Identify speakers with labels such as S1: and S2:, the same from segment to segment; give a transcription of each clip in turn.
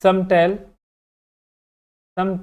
S1: some tell some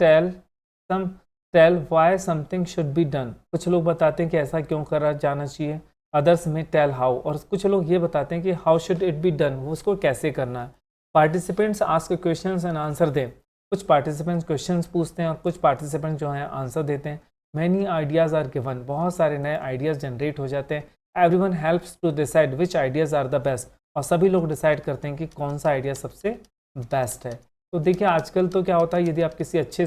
S1: tell why something should be done, कुछ लोग बताते हैं कि ऐसा क्यों करा जाना चाहिए, अदर्स में टेल हाउ, और कुछ लोग ये बताते हैं कि how should it be done, वो उसको कैसे करना है। Participants ask questions and answer दें, कुछ पार्टिसिपेंट्स क्वेश्चंस पूछते हैं और कुछ पार्टिसिपेंट जो हैं आंसर देते हैं। मैनी आइडियाज़ आर गिवन, बहुत सारे नए आइडियाज़ जनरेट हो जाते हैं। Everyone helps to decide which ideas are the best, और सभी लोग डिसाइड करते हैं कि कौन सा आइडिया सबसे बेस्ट है। तो देखिए आजकल तो क्या होता है, यदि आप किसी अच्छे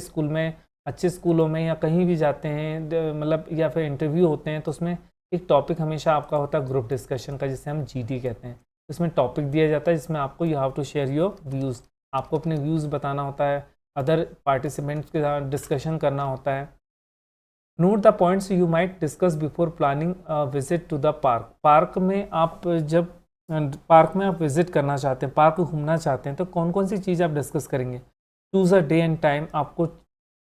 S1: स्कूलों में या कहीं भी जाते हैं, मतलब या फिर इंटरव्यू होते हैं, तो उसमें एक टॉपिक हमेशा आपका होता है ग्रुप डिस्कशन का, जिसे हम जीडी कहते हैं। इसमें टॉपिक दिया जाता है जिसमें आपको you have to share your views, आपको अपने व्यूज़ बताना होता है, अदर पार्टिसिपेंट्स के साथ डिस्कशन करना होता है। Note the points you might discuss before planning visit to the park, park में आप विजिट करना चाहते हैं, पार्क घूमना चाहते हैं, तो कौन कौन सी चीज़ आप डिस्कस करेंगे। Choose a day and time, आपको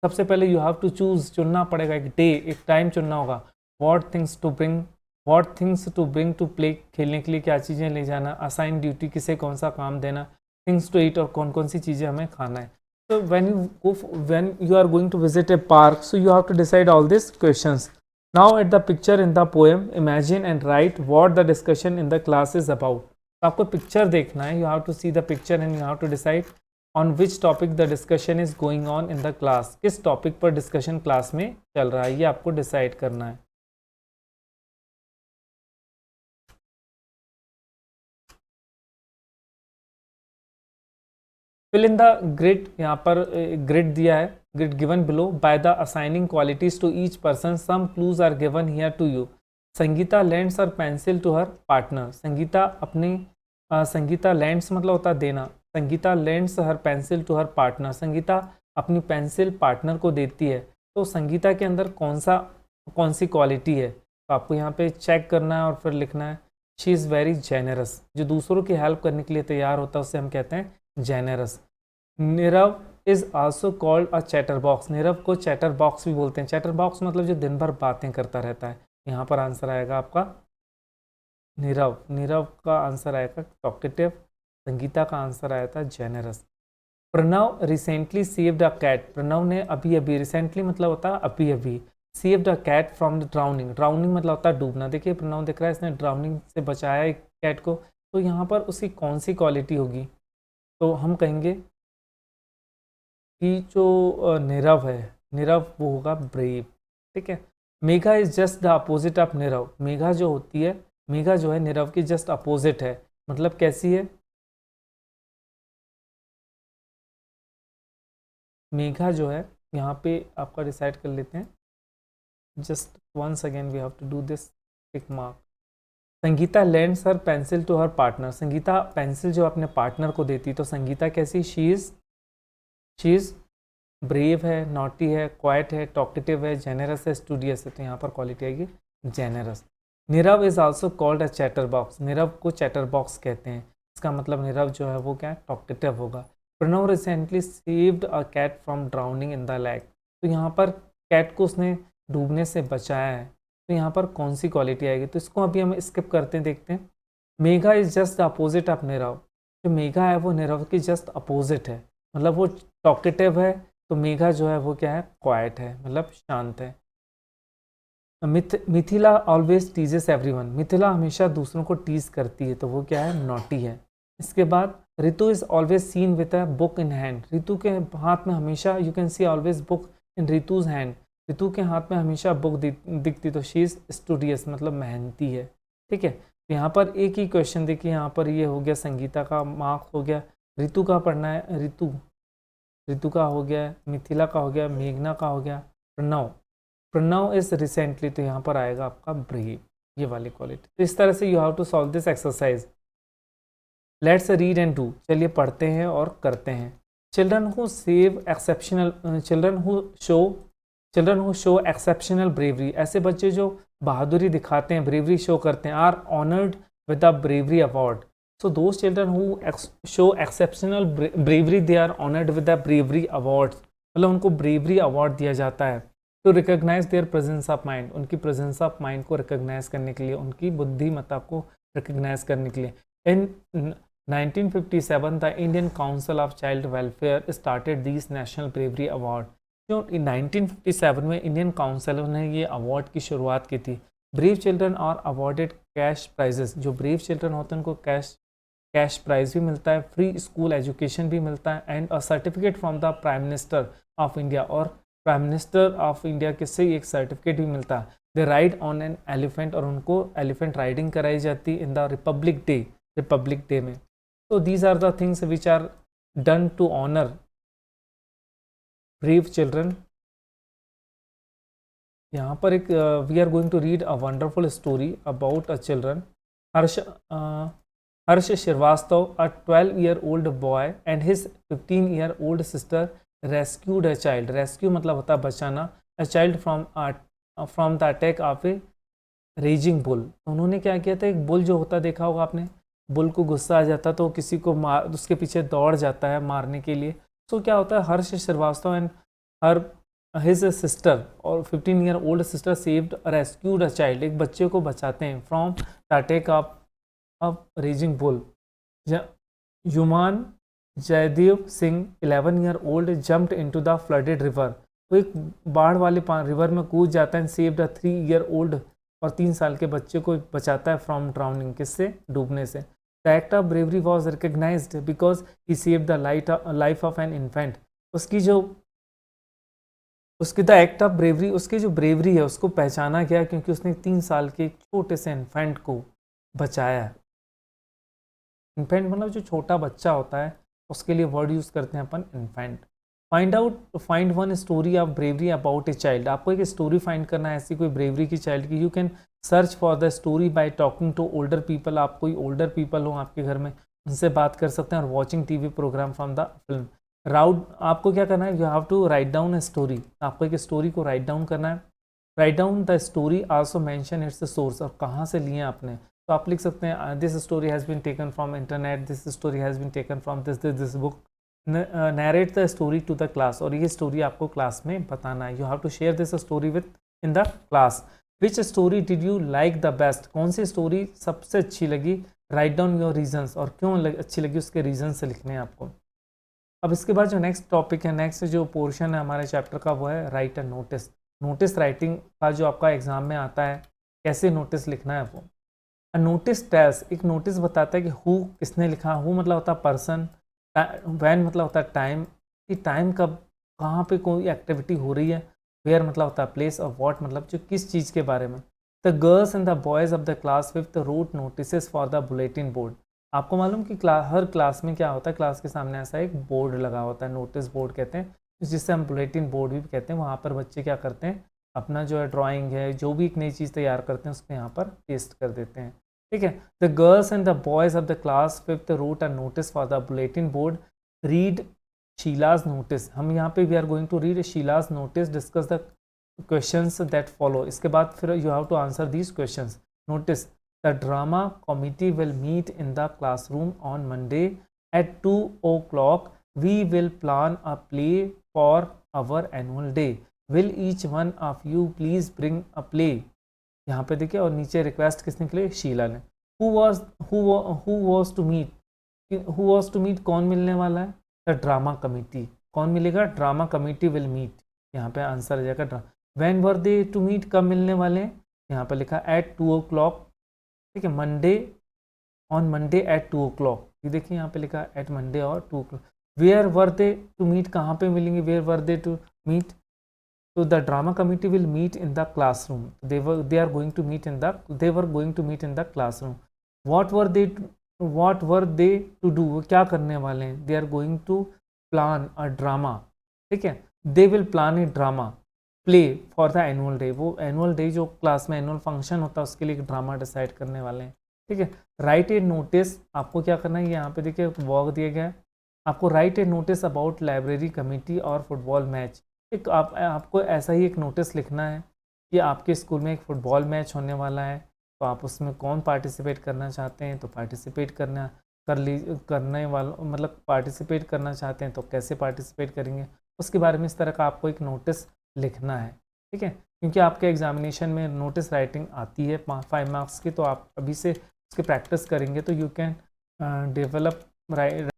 S1: सबसे पहले यू हैव टू चुनना पड़ेगा, एक डे, एक टाइम चुनना होगा। What things to bring to play, खेलने के लिए क्या चीज़ें ले जाना। असाइन ड्यूटी, किसे कौन सा काम देना। थिंग्स टू ईट, और कौन कौन सी चीज़ें हमें खाना है। So when you are going to visit a park, so you have to decide all these questions. Now at the picture in the poem, imagine and write what the discussion in the class is about. तो आपको picture देखना है, you have to see the picture and you have to decide on which topic the discussion is going on in the class. किस topic पर discussion class में चल रहा है, ये आपको डिसाइड करना है। फिल इन द ग्रिड, यहाँ पर ग्रिड दिया है, grid given below by the assigning qualities to each person, some clues are given here to you. Sangeeta lends her pencil to her partner, Sangeeta lends मतलब होता है देना, Sangeeta lends her pencil to her partner, Sangeeta अपनी pencil partner को देती है। तो संगीता के अंदर कौन सी क्वालिटी है, तो आपको यहाँ पे चेक करना है और फिर लिखना है शी इज़ वेरी जेनरस, जो दूसरों की हेल्प करने के लिए तैयार होता है उसे हम कहते हैं generous. Nirav is also called a chatterbox, Nirav को चैटर बॉक्स भी बोलते हैं। चैटर बॉक्स मतलब जो दिन भर बातें करता रहता है। यहाँ पर आंसर आएगा आपका नीरव का आंसर आएगा टॉकेटिव, संगीता का आंसर आया था generous. Pranav recently saved a cat, Pranav ने अभी अभी, रिसेंटली मतलब होता है अभी अभी, saved a cat from the drowning, drowning मतलब होता है डूबना। देखिए प्रणव दिख रहा है, इसने ड्राउनिंग से बचाया एक कैट को, तो यहाँ पर उसकी कौन सी क्वालिटी होगी, तो हम कहेंगे कि जो नीरव है, नीरव वो होगा ब्रेव। ठीक है। Megha is just the opposite of Nirav, Megha जो होती है, मेघा जो है नीरव की जस्ट अपोजिट है, मतलब कैसी है, मेघा जो है, यहाँ पे आपका डिसाइड कर लेते हैं। Just once again we have to do this tick mark. Sangeeta lends her pencil to her partner, Sangeeta pencil जो अपने पार्टनर को देती, तो संगीता कैसी, शी इज़ ब्रेव है, नॉटी है, क्वाइट है, टॉकेटिव है, जेनरस है, स्टूडियस है, तो यहाँ पर क्वालिटी आएगी generous. Nirav is also called a chatterbox, Nirav को चैटर बॉक्स कहते हैं, इसका मतलब नीरव जो है वो क्या, टॉकेटिव होगा। Pranav recently saved a cat from drowning in the lake, तो यहाँ पर कैट को उसने डूबने से बचाया है, तो यहाँ पर कौन सी क्वालिटी आएगी, तो इसको अभी हम स्किप करते हैं, देखते हैं। Megha is just the opposite of Nirav, जो मेघा है वो नीरव की जस्ट अपोजिट है, मतलब वो टॉकेटिव है, तो मेघा जो है वो क्या है, क्वाइट है, मतलब शांत है। Mithila always teases everyone, Mithila हमेशा दूसरों को टीज करती है, तो वो क्या है, नॉटी है। इसके बाद Ritu is always seen with a book in hand, Ritu के हाथ में हमेशा, you can see always book in Ritu's hand, Ritu के हाथ में हमेशा बुक दिखती, तो शी इज स्टूडियस मतलब मेहनती है। ठीक है। तो यहाँ पर एक ही क्वेश्चन देखिए, यहाँ पर ये हो गया संगीता का मार्क हो गया, रितु का पढ़ना है, रितु का हो गया, मिथिला का हो गया, मेघना का हो गया, प्रणव इज रिसेंटली, तो यहाँ पर आएगा आपका ब्रेव, ये वाली क्वालिटी। तो इस तरह से you have to solve this exercise. Let's read and do, चलिए पढ़ते हैं और करते हैं। Children who show exceptional bravery, ऐसे बच्चे जो बहादुरी दिखाते हैं, ब्रेवरी शो करते हैं, are honoured with the bravery award. So those children who show exceptional bravery, they are honored with the bravery awards, मतलब उनको bravery award दिया जाता है। तो recognize their presence of mind, उनकी presence of mind को recognize करने के लिए, उनकी बुद्धिमत्ता को recognize करने के लिए। 1957 the Indian council of child welfare started this national bravery award. जो 1957 में इंडियन काउंसिल ने ये अवार्ड की शुरुआत की थी। ब्रेव चिल्ड्रन और अवार्डेड कैश प्राइजेस, जो ब्रेव चिल्ड्रन होते हैं उनको कैश प्राइज भी मिलता है, फ्री स्कूल एजुकेशन भी मिलता है and a certificate from the prime minister of India, और प्राइम मिनिस्टर ऑफ इंडिया के से एक सर्टिफिकेट भी मिलता है। दे राइड ऑन एन एलिफेंट, और उनको एलिफेंट राइडिंग कराई जाती इन द रिपब्लिक डे में। तो these are the things which are done to honour brave children. यहाँ पर एक we are going to read a wonderful story about a children. Harsh Shrivastava, a 12-year-old boy and his 15-year-old sister rescued a child. Rescue मतलब होता है बचाना, a child from the attack of a raging bull। उन्होंने क्या किया था, एक bull जो होता देखा होगा आपने, बुल को गुस्सा आ जाता तो किसी को मार, उसके पीछे दौड़ जाता है मारने के लिए। तो क्या होता है, Harsh Shrivastava and her his sister और 15-year-old sister saved rescued a child, एक बच्चे को बचाते हैं from the attack of raging bull. Yuman Jaidev Singh 11-year-old jumped into the flooded river, वो एक बाढ़ वाले रिवर में कूद जाता है। सेव्ड अ 3-year-old, और 3 साल के बच्चे को बचाता है फ्रॉम ड्राउनिंग, किससे, डूबने से। The act of bravery was recognised because he saved the life of an infant. उसकी द एक्ट ऑफ ब्रेवरी, उसकी जो ब्रेवरी है उसको पहचाना गया क्योंकि उसने 3 साल के छोटे से इन्फेंट को बचाया है। इन्फेंट मतलब जो छोटा बच्चा होता है, उसके लिए वर्ड यूज़ करते हैं अपन infant. Find one story of bravery about a child. आपको एक स्टोरी फाइंड करना है ऐसी कोई ब्रेवरी की चाइल्ड की। You can search for the story by talking to older people. आप कोई ओल्डर पीपल हो आपके घर में, उनसे बात कर सकते हैं, और watching TV programme from the film. आपको क्या करना है, you have to write down a story. आपको एक स्टोरी को राइट डाउन करना है। Write down the story, also mention its source, और कहाँ से लिए आपने। तो आप लिख सकते हैं this story has been taken from internet, this story has been taken from this book. Narrate the story to the class, और ये स्टोरी आपको क्लास में बताना है। You have to share this story with in the class. Which story did you like the best, कौन सी story सबसे अच्छी लगी। राइट डाउन योर रीजंस, और क्यों अच्छी लगी उसके रीजन से लिखने हैं आपको। अब इसके बाद जो नेक्स्ट टॉपिक है, नेक्स्ट जो पोर्शन है हमारे चैप्टर का, वो है right a notice. Notice writing का जो आपका एग्जाम में आता है, कैसे नोटिस लिखना है वो। नोटिस टेल्स, एक नोटिस बताता है कि हु किसने लिखा। हु मतलब होता है पर्सन, वैन मतलब होता है टाइम, कि टाइम कब कहाँ पे कोई एक्टिविटी हो रही है। वेयर मतलब होता है प्लेस, और व्हाट मतलब जो किस चीज़ के बारे में। The girls and the boys of the class 5th wrote notice for the bulletin board. आपको मालूम कि हर क्लास में क्या होता है, क्लास के सामने ऐसा एक बोर्ड लगा होता है, नोटिस बोर्ड कहते हैं, जिससे हम बुलेटिन बोर्ड भी कहते हैं। वहाँ पर बच्चे क्या करते हैं, अपना जो है ड्राइंग है, जो भी एक नई चीज़ तैयार करते हैं उसको यहाँ पर पेस्ट कर देते हैं। ठीक है। The girls and the boys of the class 5th wrote a notice for the bulletin board. Read Sheela's notice, हम यहाँ पे we are going to read Sheela's notice, discuss the questions that follow. इसके बाद फिर you have to answer these questions. Notice the drama committee will meet in the classroom on Monday at 2 o'clock। We will plan a play for our annual day. Will each one of you please bring a play. यहाँ पे देखिए, और नीचे request किसने के लिए, शीला ने। Who was to meet, कौन मिलने वाला है, द ड्रामा कमिटी। कौन मिलेगा, ड्रामा कमिटी विल मीट। यहाँ पे आंसर आ जाएगा। When were they to meet, कब मिलने वाले हैं, यहाँ पे लिखा एट 2 o'clock। ठीक है, Monday, on Monday at 2 o'clock। ये देखिए यहाँ पे लिखा एट मंडे और 2 o'clock। Where were they to meet, कहाँ पे मिलेंगे, where were they to meet. So the drama committee will meet in the classroom. They were going to meet in the classroom. What were they to do? वो क्या करने वाले हैं, they are going to plan a drama. ठीक है, they will plan a drama play for the annual day. वो annual day जो class में annual function होता है उसके लिए एक ड्रामा डिसाइड करने वाले हैं। ठीक है। राइट ए नोटिस, आपको क्या करना है, यहाँ पे देखिए वर्क दिया गया है आपको। Right A notice about library committee और फुटबॉल मैच। एक आपको ऐसा ही एक नोटिस लिखना है कि आपके स्कूल में एक फ़ुटबॉल मैच होने वाला है, तो आप उसमें कौन पार्टिसिपेट करना चाहते हैं, तो पार्टिसिपेट करने वाला मतलब पार्टिसिपेट करना चाहते हैं तो कैसे पार्टिसिपेट करेंगे, उसके बारे में इस तरह का आपको एक नोटिस लिखना है। ठीक है, क्योंकि आपके एग्जामिनेशन में नोटिस राइटिंग आती है 5 मार्क्स की, तो आप अभी से उसकी प्रैक्टिस करेंगे तो you can develop right.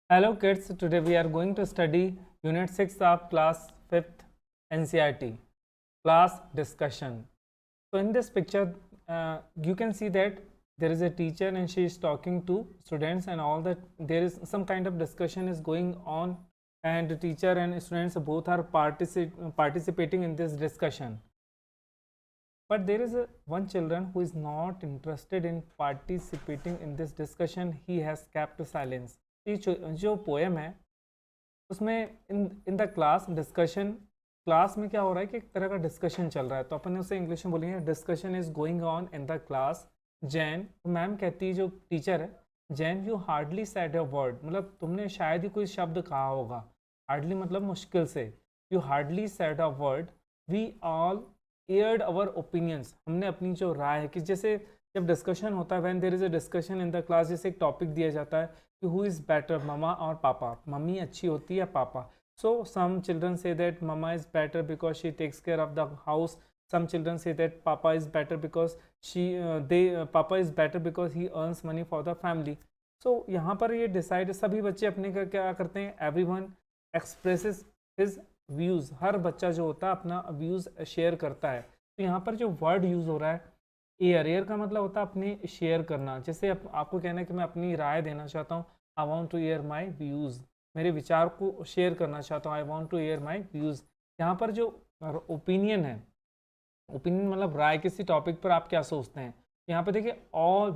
S1: Hello kids, today we are going to study unit 6 of class 5th NCERT, class discussion. So in this picture you can see that there is a teacher and she is talking to students, and all that there is some kind of discussion is going on, and the teacher and students both are participating in this discussion. But there is one children who is not interested in participating in this discussion. He has kept silence. ये जो poem है उसमें इन the class discussion, class में क्या हो रहा है कि एक तरह का डिस्कशन चल रहा है, तो अपन उसे इंग्लिश में बोलेंगे discussion is going on in the class. Jain, तो मैम कहती है, जो टीचर है, Jain you hardly said a word, मतलब तुमने शायद ही कोई शब्द कहा होगा। हार्डली मतलब मुश्किल से। You hardly said a word, we all aired our opinions, हमने अपनी जो राय है कि जैसे जब डिस्कशन होता है, when there is a discussion in the class, जैसे एक टॉपिक दिया जाता है कि हु इज़ बेटर, ममा और पापा, मम्मी अच्छी होती है या पापा। So some children say that mama is better because she takes care of the house. Some children say that papa is better because papa is better because he earns money for the family. So यहाँ पर ये decide, सभी बच्चे अपने का क्या करते हैं, everyone expresses his views, हर बच्चा जो होता है अपना व्यूज़ शेयर करता है। तो यहाँ पर जो वर्ड यूज़ हो रहा है, एयर का मतलब होता है अपने शेयर करना। जैसे आपको कहना है कि मैं अपनी राय देना चाहता हूँ, I want to air my views, मेरे विचार को शेयर करना चाहता हूँ, I want to air my views. यहाँ पर जो ओपिनियन है, ओपिनियन मतलब राय, किसी टॉपिक पर आप क्या सोचते हैं। यहाँ पर देखिए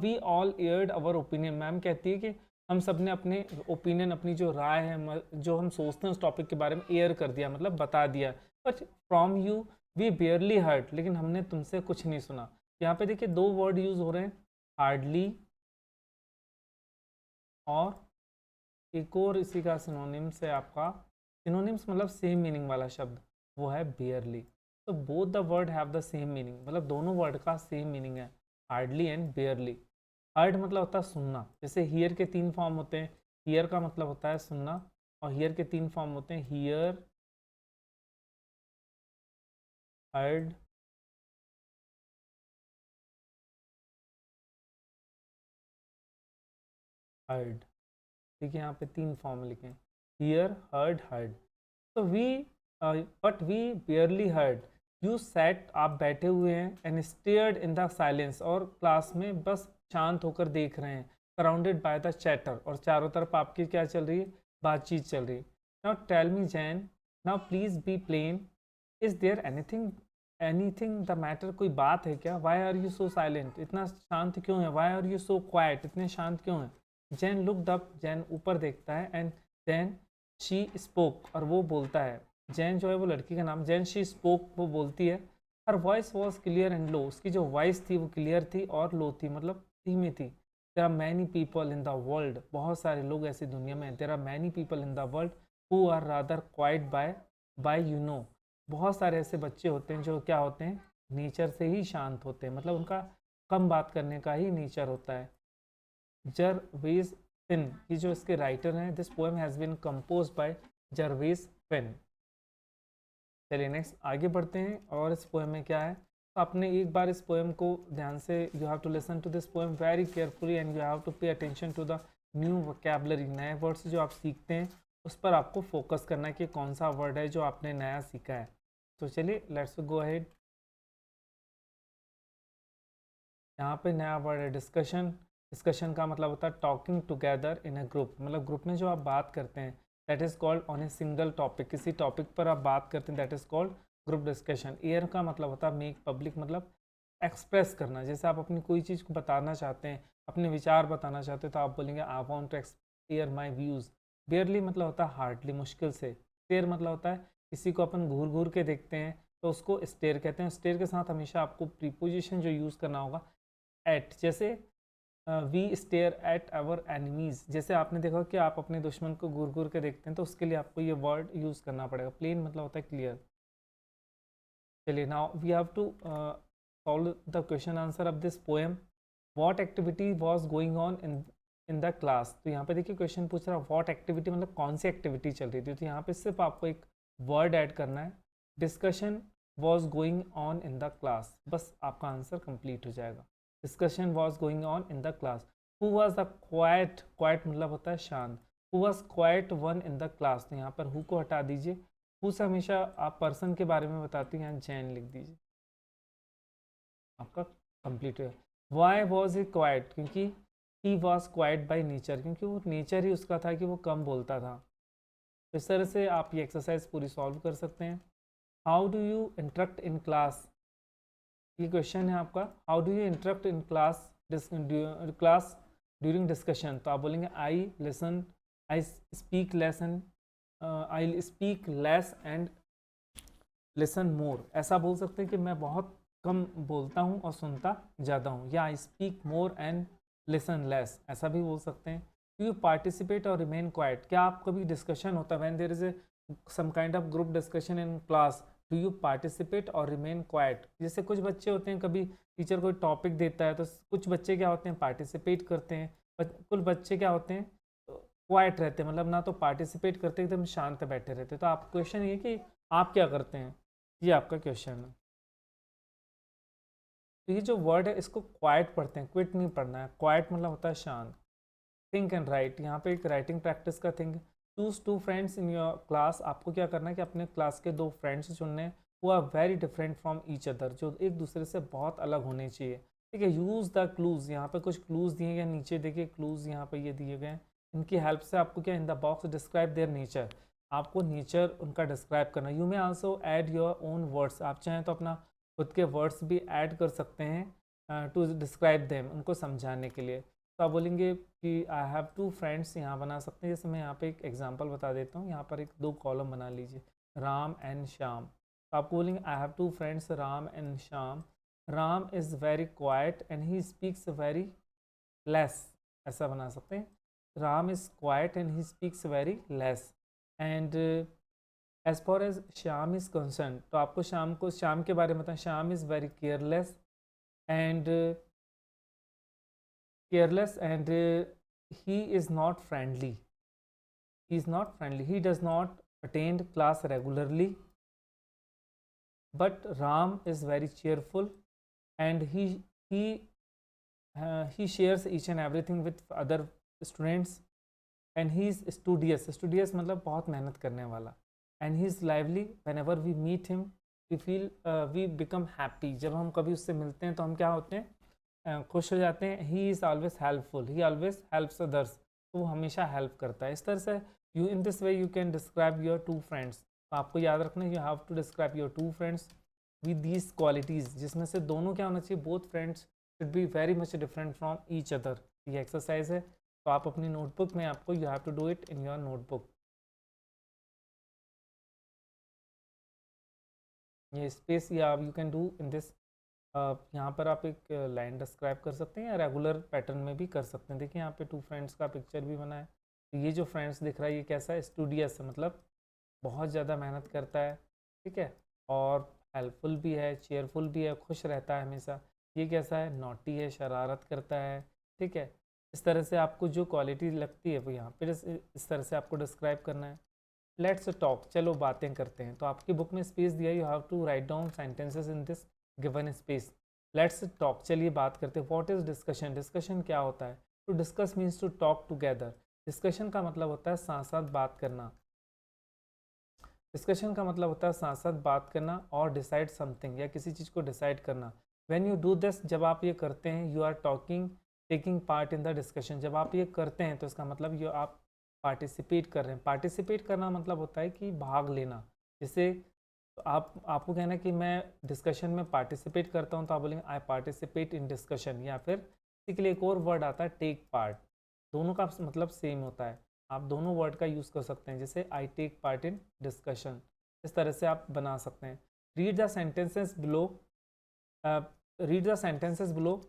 S1: we all aired our opinion, ma'am कहती है कि हम सब ने अपने ओपिनियन, अपनी जो राय है, जो हम सोचते हैं उस टॉपिक के बारे में एयर कर दिया, मतलब बता दिया। But from you we barely heard, लेकिन हमने तुमसे कुछ नहीं सुना। यहाँ पे देखिए दो वर्ड यूज हो रहे हैं, हार्डली और एक और इसी का सिनोनिम्स है आपका, सिनोनिम्स मतलब सेम मीनिंग वाला शब्द, वो है बेयरली। तो both the word have the same meaning, मतलब दोनों वर्ड का सेम मीनिंग है, हार्डली एंड बेयरली। हर्ड मतलब होता है सुनना, जैसे हियर के 3 फॉर्म होते हैं, हियर का मतलब होता है सुनना, और हियर के 3 फॉर्म होते हैं, हियर, हर्ड, हर्ड। ठीक है, यहाँ पे 3 फॉर्म लिखे हैं, हियर, हर्ड, हर्ड। तो but we barely heard, you sat, आप बैठे हुए हैं, and stared in the silence, और क्लास में बस शांत होकर देख रहे हैं, सराउंडेड बाय द चैटर, और चारों तरफ आपकी क्या चल रही है, बातचीत चल रही है। Now tell me Jane, now please be plain, is there anything the matter, कोई बात है क्या, why are you so silent, इतना शांत क्यों है, why are you so quiet, इतने शांत क्यों है। जैन लुक्ड अप, जैन ऊपर देखता है, एंड देन शी स्पोक, और वो बोलता है। जैन जो है वो लड़की का नाम, जैन शी स्पोक, वो बोलती है। Her voice was clear and low, उसकी जो वॉइस थी वो क्लियर थी और लो थी, मतलब धीमी थी। There are many people in the world, बहुत सारे लोग ऐसी दुनिया में, there are many people in the world who are rather quiet by you know, बहुत सारे ऐसे बच्चे होते हैं जो क्या होते हैं, नेचर से ही शांत होते हैं, मतलब उनका कम बात करने का ही नेचर होता है। जरवेज फिन, ये जो इसके राइटर हैं, this poem has been compose by Gervase Finn. चलिए नेक्स्ट आगे बढ़ते हैं, और इस पोएम में क्या है, तो आपने एक बार इस पोएम को ध्यान से, you have to listen to this poem very carefully, and you have to pay attention to the new vocabulary, नए वर्ड्स जो आप सीखते हैं उस पर आपको फोकस करना है कि कौन सा वर्ड है जो आपने नया सीखा है। तो चलिए लेट्स गो अहेड। यहाँ पे नया वर्ड है डिस्कशन। डिस्कशन का मतलब होता है talking together in a group, मतलब ग्रुप में जो आप बात करते हैं, that is called on a single topic, किसी टॉपिक पर आप बात करते हैं, that is called group discussion. Air का मतलब होता है मेक पब्लिक, मतलब एक्सप्रेस करना, जैसे आप अपनी कोई चीज़ को बताना चाहते हैं, अपने विचार बताना चाहते हैं, तो आप बोलेंगे I want to air my views. Barely मतलब होता है हार्डली, मुश्किल से। स्टेयर मतलब होता है किसी को अपन घूर घूर के देखते हैं तो उसको स्टेयर कहते हैं। स्टेयर के साथ हमेशा आपको प्रीपोजिशन जो यूज़ करना होगा एट, जैसे we stare at our enemies, जैसे आपने देखा कि आप अपने दुश्मन को घूर घूर के देखते हैं, तो उसके लिए आपको ये वर्ड यूज़ करना पड़ेगा। प्लेन मतलब होता है क्लियर। चलिए now we have to solve the question answer of this poem. What activity was going on in the class, तो यहाँ पे देखिए क्वेश्चन पूछ रहा है व्हाट एक्टिविटी, मतलब कौन सी एक्टिविटी चल रही थी, तो यहाँ पे सिर्फ आपको एक वर्ड ऐड करना है, discussion was going on in the class, बस आपका आंसर कंप्लीट हो जाएगा। Discussion was going on in the class. Who was the quite, quite मतलब होता है शांत। Who was quiet one in the class, तो यहाँ पर हु को हटा दीजिए। हु से हमेशा आप पर्सन के बारे में बताती हैं, यहाँ जैन लिख दीजिए, आपका कंप्लीट है। वाई वॉज ही क्वाइट, क्योंकि he was quite by nature, क्योंकि वो नेचर ही उसका था कि वो कम बोलता था। इस तरह से आप ये एक्सरसाइज पूरी सॉल्व कर सकते हैं। How do you interact in class, ये क्वेश्चन है आपका। How do you interact in class class during discussion, तो आप बोलेंगे I listen, I speak less and I speak less and listen more. ऐसा बोल सकते हैं कि मैं बहुत कम बोलता हूँ और सुनता ज़्यादा हूँ, या I speak more and listen less, ऐसा भी बोल सकते हैं। Do you participate or remain quiet, क्या आप कभी डिस्कशन होता है when there is a some kind of group discussion in class, do you participate or remain quiet. जैसे कुछ बच्चे होते हैं, कभी टीचर कोई टॉपिक देता है तो कुछ बच्चे क्या होते हैं पार्टिसिपेट करते हैं, कुछ बच्चे क्या होते हैं क्वाइट रहते हैं, मतलब ना तो पार्टिसिपेट करते एकदम शांत बैठे रहते। तो आप क्वेश्चन ये कि आप क्या करते हैं, ये आपका क्वेश्चन है। तो ये जो वर्ड है इसको क्वाइट पढ़ते हैं, क्विट नहीं पढ़ना है। क्वाइट मतलब होता है शांत। थिंक एंड राइट, यहाँ पे एक राइटिंग प्रैक्टिस का think. Choose two friends in your class, आपको क्या करना है कि अपने क्लास के 2 फ्रेंड्स चुनने हैं वो are very different from each other, जो एक दूसरे से बहुत अलग होने चाहिए। ठीक है, यूज़ द क्लूज़, यहाँ पे कुछ क्लूज़ दिए गए, नीचे देखिए क्लूज़ यहाँ पे ये दिए गए हैं। इनकी हेल्प से आपको क्या, in the box describe their nature, आपको नेचर उनका डिस्क्राइब करना। You may also add your own words, आप चाहें तो अपना खुद के वर्ड्स भी ऐड कर सकते हैं टू डिस्क्राइब देम, उनको समझाने के लिए। तो आप बोलेंगे कि आई हैव 2 फ्रेंड्स, यहाँ बना सकते हैं। जैसे मैं यहाँ पे एक एग्जांपल बता देता हूँ, यहाँ पर एक 2 कॉलम बना लीजिए, राम एंड श्याम। तो आपको बोलेंगे I have 2 friends Ram and Shyam, Ram is very quiet and he speaks very less, ऐसा बना सकते हैं। Ram is quiet and he speaks very less and as far as Shyam is concern, तो आपको श्याम के बारे में बताएं। Shyam is very careless and he is not friendly, he does not attend class regularly, but Ram is very cheerful and he shares each and everything with other students and he is studious मतलब बहुत मेहनत करने वाला, and he is lively, whenever we meet him we feel we become happy, जब हम कभी उससे मिलते हैं तो हम क्या होते हैं, खुश हो जाते हैं। He is always helpful, he always helps others, तो वो हमेशा हेल्प करता है। इस तरह से you in this way you can describe your 2 friends. तो आपको याद रखना है, you have to describe your 2 friends with these qualities, जिसमें से दोनों क्या होना चाहिए, both friends should be very much different from each other. ये एक्सरसाइज है, तो आप अपनी नोटबुक में आपको you have to do it in your notebook. ये स्पेस या you can do in this, यहाँ पर आप एक लाइन डिस्क्राइब कर सकते हैं या रेगुलर पैटर्न में भी कर सकते हैं। देखिए यहाँ पे 2 फ्रेंड्स का पिक्चर भी बना है। तो ये जो फ्रेंड्स दिख रहा है ये कैसा है, स्टूडियस है, मतलब बहुत ज़्यादा मेहनत करता है, ठीक है, और हेल्पफुल भी है, चेयरफुल भी है, खुश रहता है हमेशा। ये कैसा है, नॉटी है, शरारत करता है, ठीक है। इस तरह से आपको जो क्वालिटी लगती है वो यहाँ पर इस तरह से आपको डिस्क्राइब करना है। लेट्स टॉक, चलो बातें करते हैं। तो आपकी बुक में स्पेस दिया, you have to write down sentences in this given space. Let's talk, चलिए बात करते हैं। व्हाट इज डिस्कशन, डिस्कशन क्या होता है। To discuss means to talk together. Discussion का मतलब होता है साथ साथ बात करना। डिस्कशन का मतलब होता है साथ साथ बात करना और डिसाइड समथिंग, या किसी चीज़ को डिसाइड करना। व्हेन यू डू दिस, जब आप ये करते हैं, you are talking taking part in the discussion. जब आप ये करते हैं तो इसका मतलब ये आप पार्टिसिपेट कर रहे हैं। पार्टिसिपेट करना मतलब होता है कि भाग लेना। जैसे आपको कहना है कि मैं डिस्कशन में पार्टिसिपेट करता हूँ, तो आप बोलेंगे आई पार्टिसिपेट इन डिस्कशन। या फिर इसी के लिए एक और वर्ड आता है टेक पार्ट, दोनों का मतलब सेम होता है। आप दोनों वर्ड का यूज़ कर सकते हैं, जैसे I take part in discussion, इस तरह से आप बना सकते हैं। Read the sentences below, read the sentences below,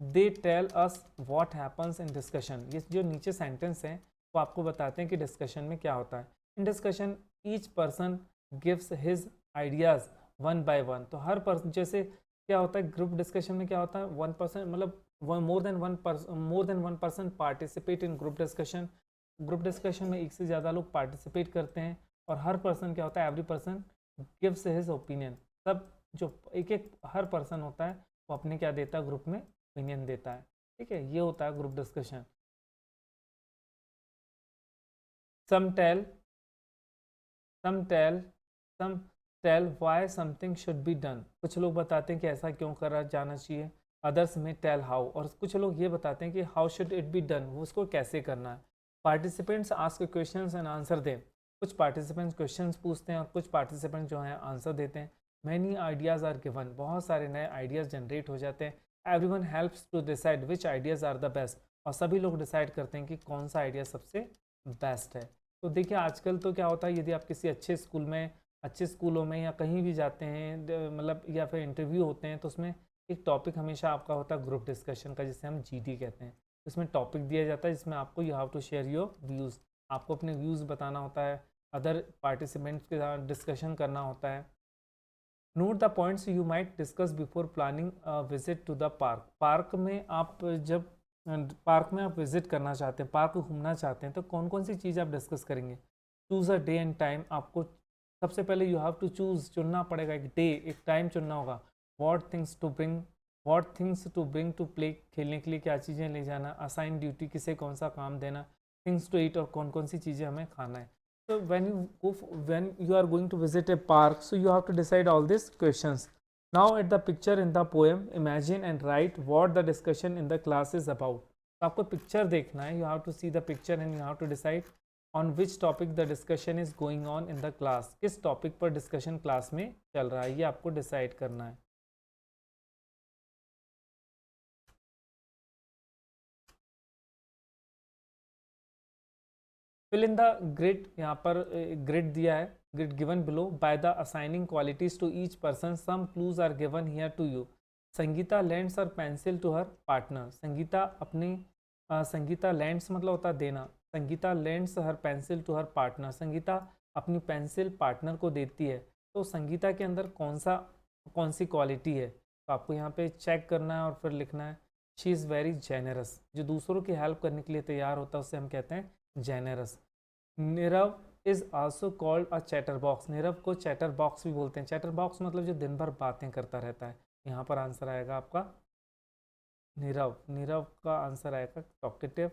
S1: they tell us what happens in discussion. ये जो नीचे सेंटेंस हैं वो आपको बताते हैं कि डिस्कशन में क्या होता है। In discussion each person gives his ideas one by one. तो हर पर्सन, जैसे क्या होता है ग्रुप डिस्कशन में क्या होता है, 1% मतलब मोर than one person participate in group discussion. Group discussion में एक से ज़्यादा लोग पार्टिसिपेट करते हैं और हर पर्सन क्या होता है, every person gives his opinion. सब जो एक एक हर पर्सन होता है वो अपने क्या देता है ग्रुप में ओपिनियन देता है। ठीक है, ये होता है group discussion. Some tell some tell some tell why something should be done, कुछ लोग बताते हैं कि ऐसा क्यों करा जाना चाहिए। अदर्स में टेल हाउ, और कुछ लोग ये बताते हैं कि how should it be done, वो उसको कैसे करना है। Participants ask questions and answer दें, कुछ पार्टिसिपेंट्स क्वेश्चंस पूछते हैं और कुछ पार्टिसिपेंट जो हैं आंसर देते हैं। मैनी आइडियाज़ आर गिवन, बहुत सारे नए आइडियाज़ जनरेट हो जाते हैं। Everyone helps to decide which ideas are the best, और सभी लोग डिसाइड करते हैं कि कौन सा आइडिया सबसे बेस्ट है। तो देखिए आजकल तो क्या होता है, यदि आप किसी अच्छे स्कूलों में या कहीं भी जाते हैं, मतलब या फिर इंटरव्यू होते हैं, तो उसमें एक टॉपिक हमेशा आपका होता है ग्रुप डिस्कशन का, जिसे हम जीडी कहते हैं। इसमें टॉपिक दिया जाता है जिसमें आपको you have to share your views, आपको अपने व्यूज़ बताना होता है, अदर पार्टिसिपेंट्स के साथ डिस्कशन करना होता है। Note the points you might discuss before planning visit to the park, park में आप विजिट करना चाहते हैं, पार्क घूमना चाहते हैं, तो कौन कौन सी चीज़ आप डिस्कस करेंगे। Choose a day and time, आपको सबसे पहले यू हैव टू चुनना पड़ेगा एक डे, एक टाइम चुनना होगा। What things to bring to play, खेलने के लिए क्या चीज़ें ले जाना। असाइन ड्यूटी, किसे कौन सा काम देना। थिंग्स टू ईट, और कौन कौन सी चीज़ें हमें खाना है। तो when you are going to visit a park, so you have to decide all these questions. Now at the picture in the poem, imagine and write what the discussion in the class is about. तो आपको picture देखना है, you have to see the picture and you have to decide on which topic the discussion is going on in the class. किस topic पर discussion class में चल रहा है, ये आपको डिसाइड करना है। फिल इन द ग्रिड, यहाँ पर ग्रिड दिया है, grid given below by the assigning qualities to each person, some clues are given here to you. Sangeeta lends her pencil to her partner, Sangeeta lends मतलब होता है देना, Sangeeta lends her pencil to her partner, Sangeeta अपनी pencil partner को देती है। तो संगीता के अंदर कौन सी क्वालिटी है, तो आपको यहाँ पे चेक करना है और फिर लिखना है शी इज़ वेरी जेनरस, जो दूसरों की हेल्प करने के लिए तैयार होता है उसे हम कहते हैं generous. Nirav is also called a chatterbox, Nirav को चैटर बॉक्स भी बोलते हैं। चैटर बॉक्स मतलब जो दिन भर बातें करता रहता है। यहाँ पर आंसर आएगा आपका नीरव, नीरव का आंसर आएगा टॉकेटिव,